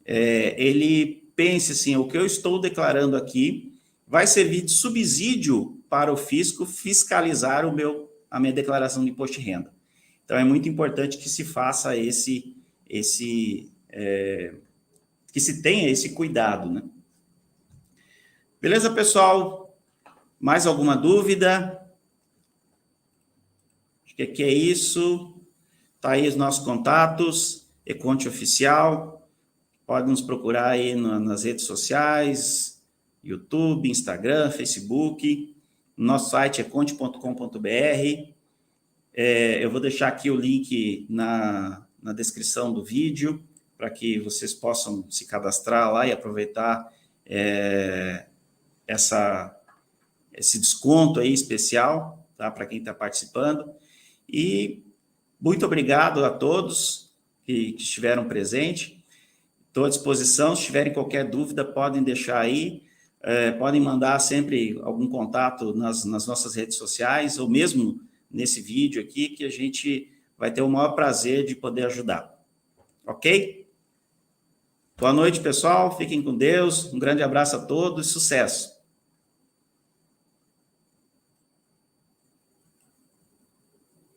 ele pense assim, o que eu estou declarando aqui vai servir de subsídio para o fisco fiscalizar a minha declaração de imposto de renda. Então, é muito importante que se faça que se tenha esse cuidado, né? Beleza, pessoal? Mais alguma dúvida? Acho que aqui é isso. Tá aí os nossos contatos, Econte Oficial. Pode nos procurar aí nas redes sociais, YouTube, Instagram, Facebook. Nosso site é conte.com.br. Eu vou deixar aqui o link na descrição do vídeo, para que vocês possam se cadastrar lá e aproveitar essa esse desconto aí especial, tá? Para quem está participando. E muito obrigado a todos que estiveram presentes. Estou à disposição. Se tiverem qualquer dúvida, podem deixar aí. Podem mandar sempre algum contato nas nossas redes sociais, ou mesmo nesse vídeo aqui, que a gente vai ter o maior prazer de poder ajudar. Ok? Boa noite, pessoal. Fiquem com Deus. Um grande abraço a todos e sucesso!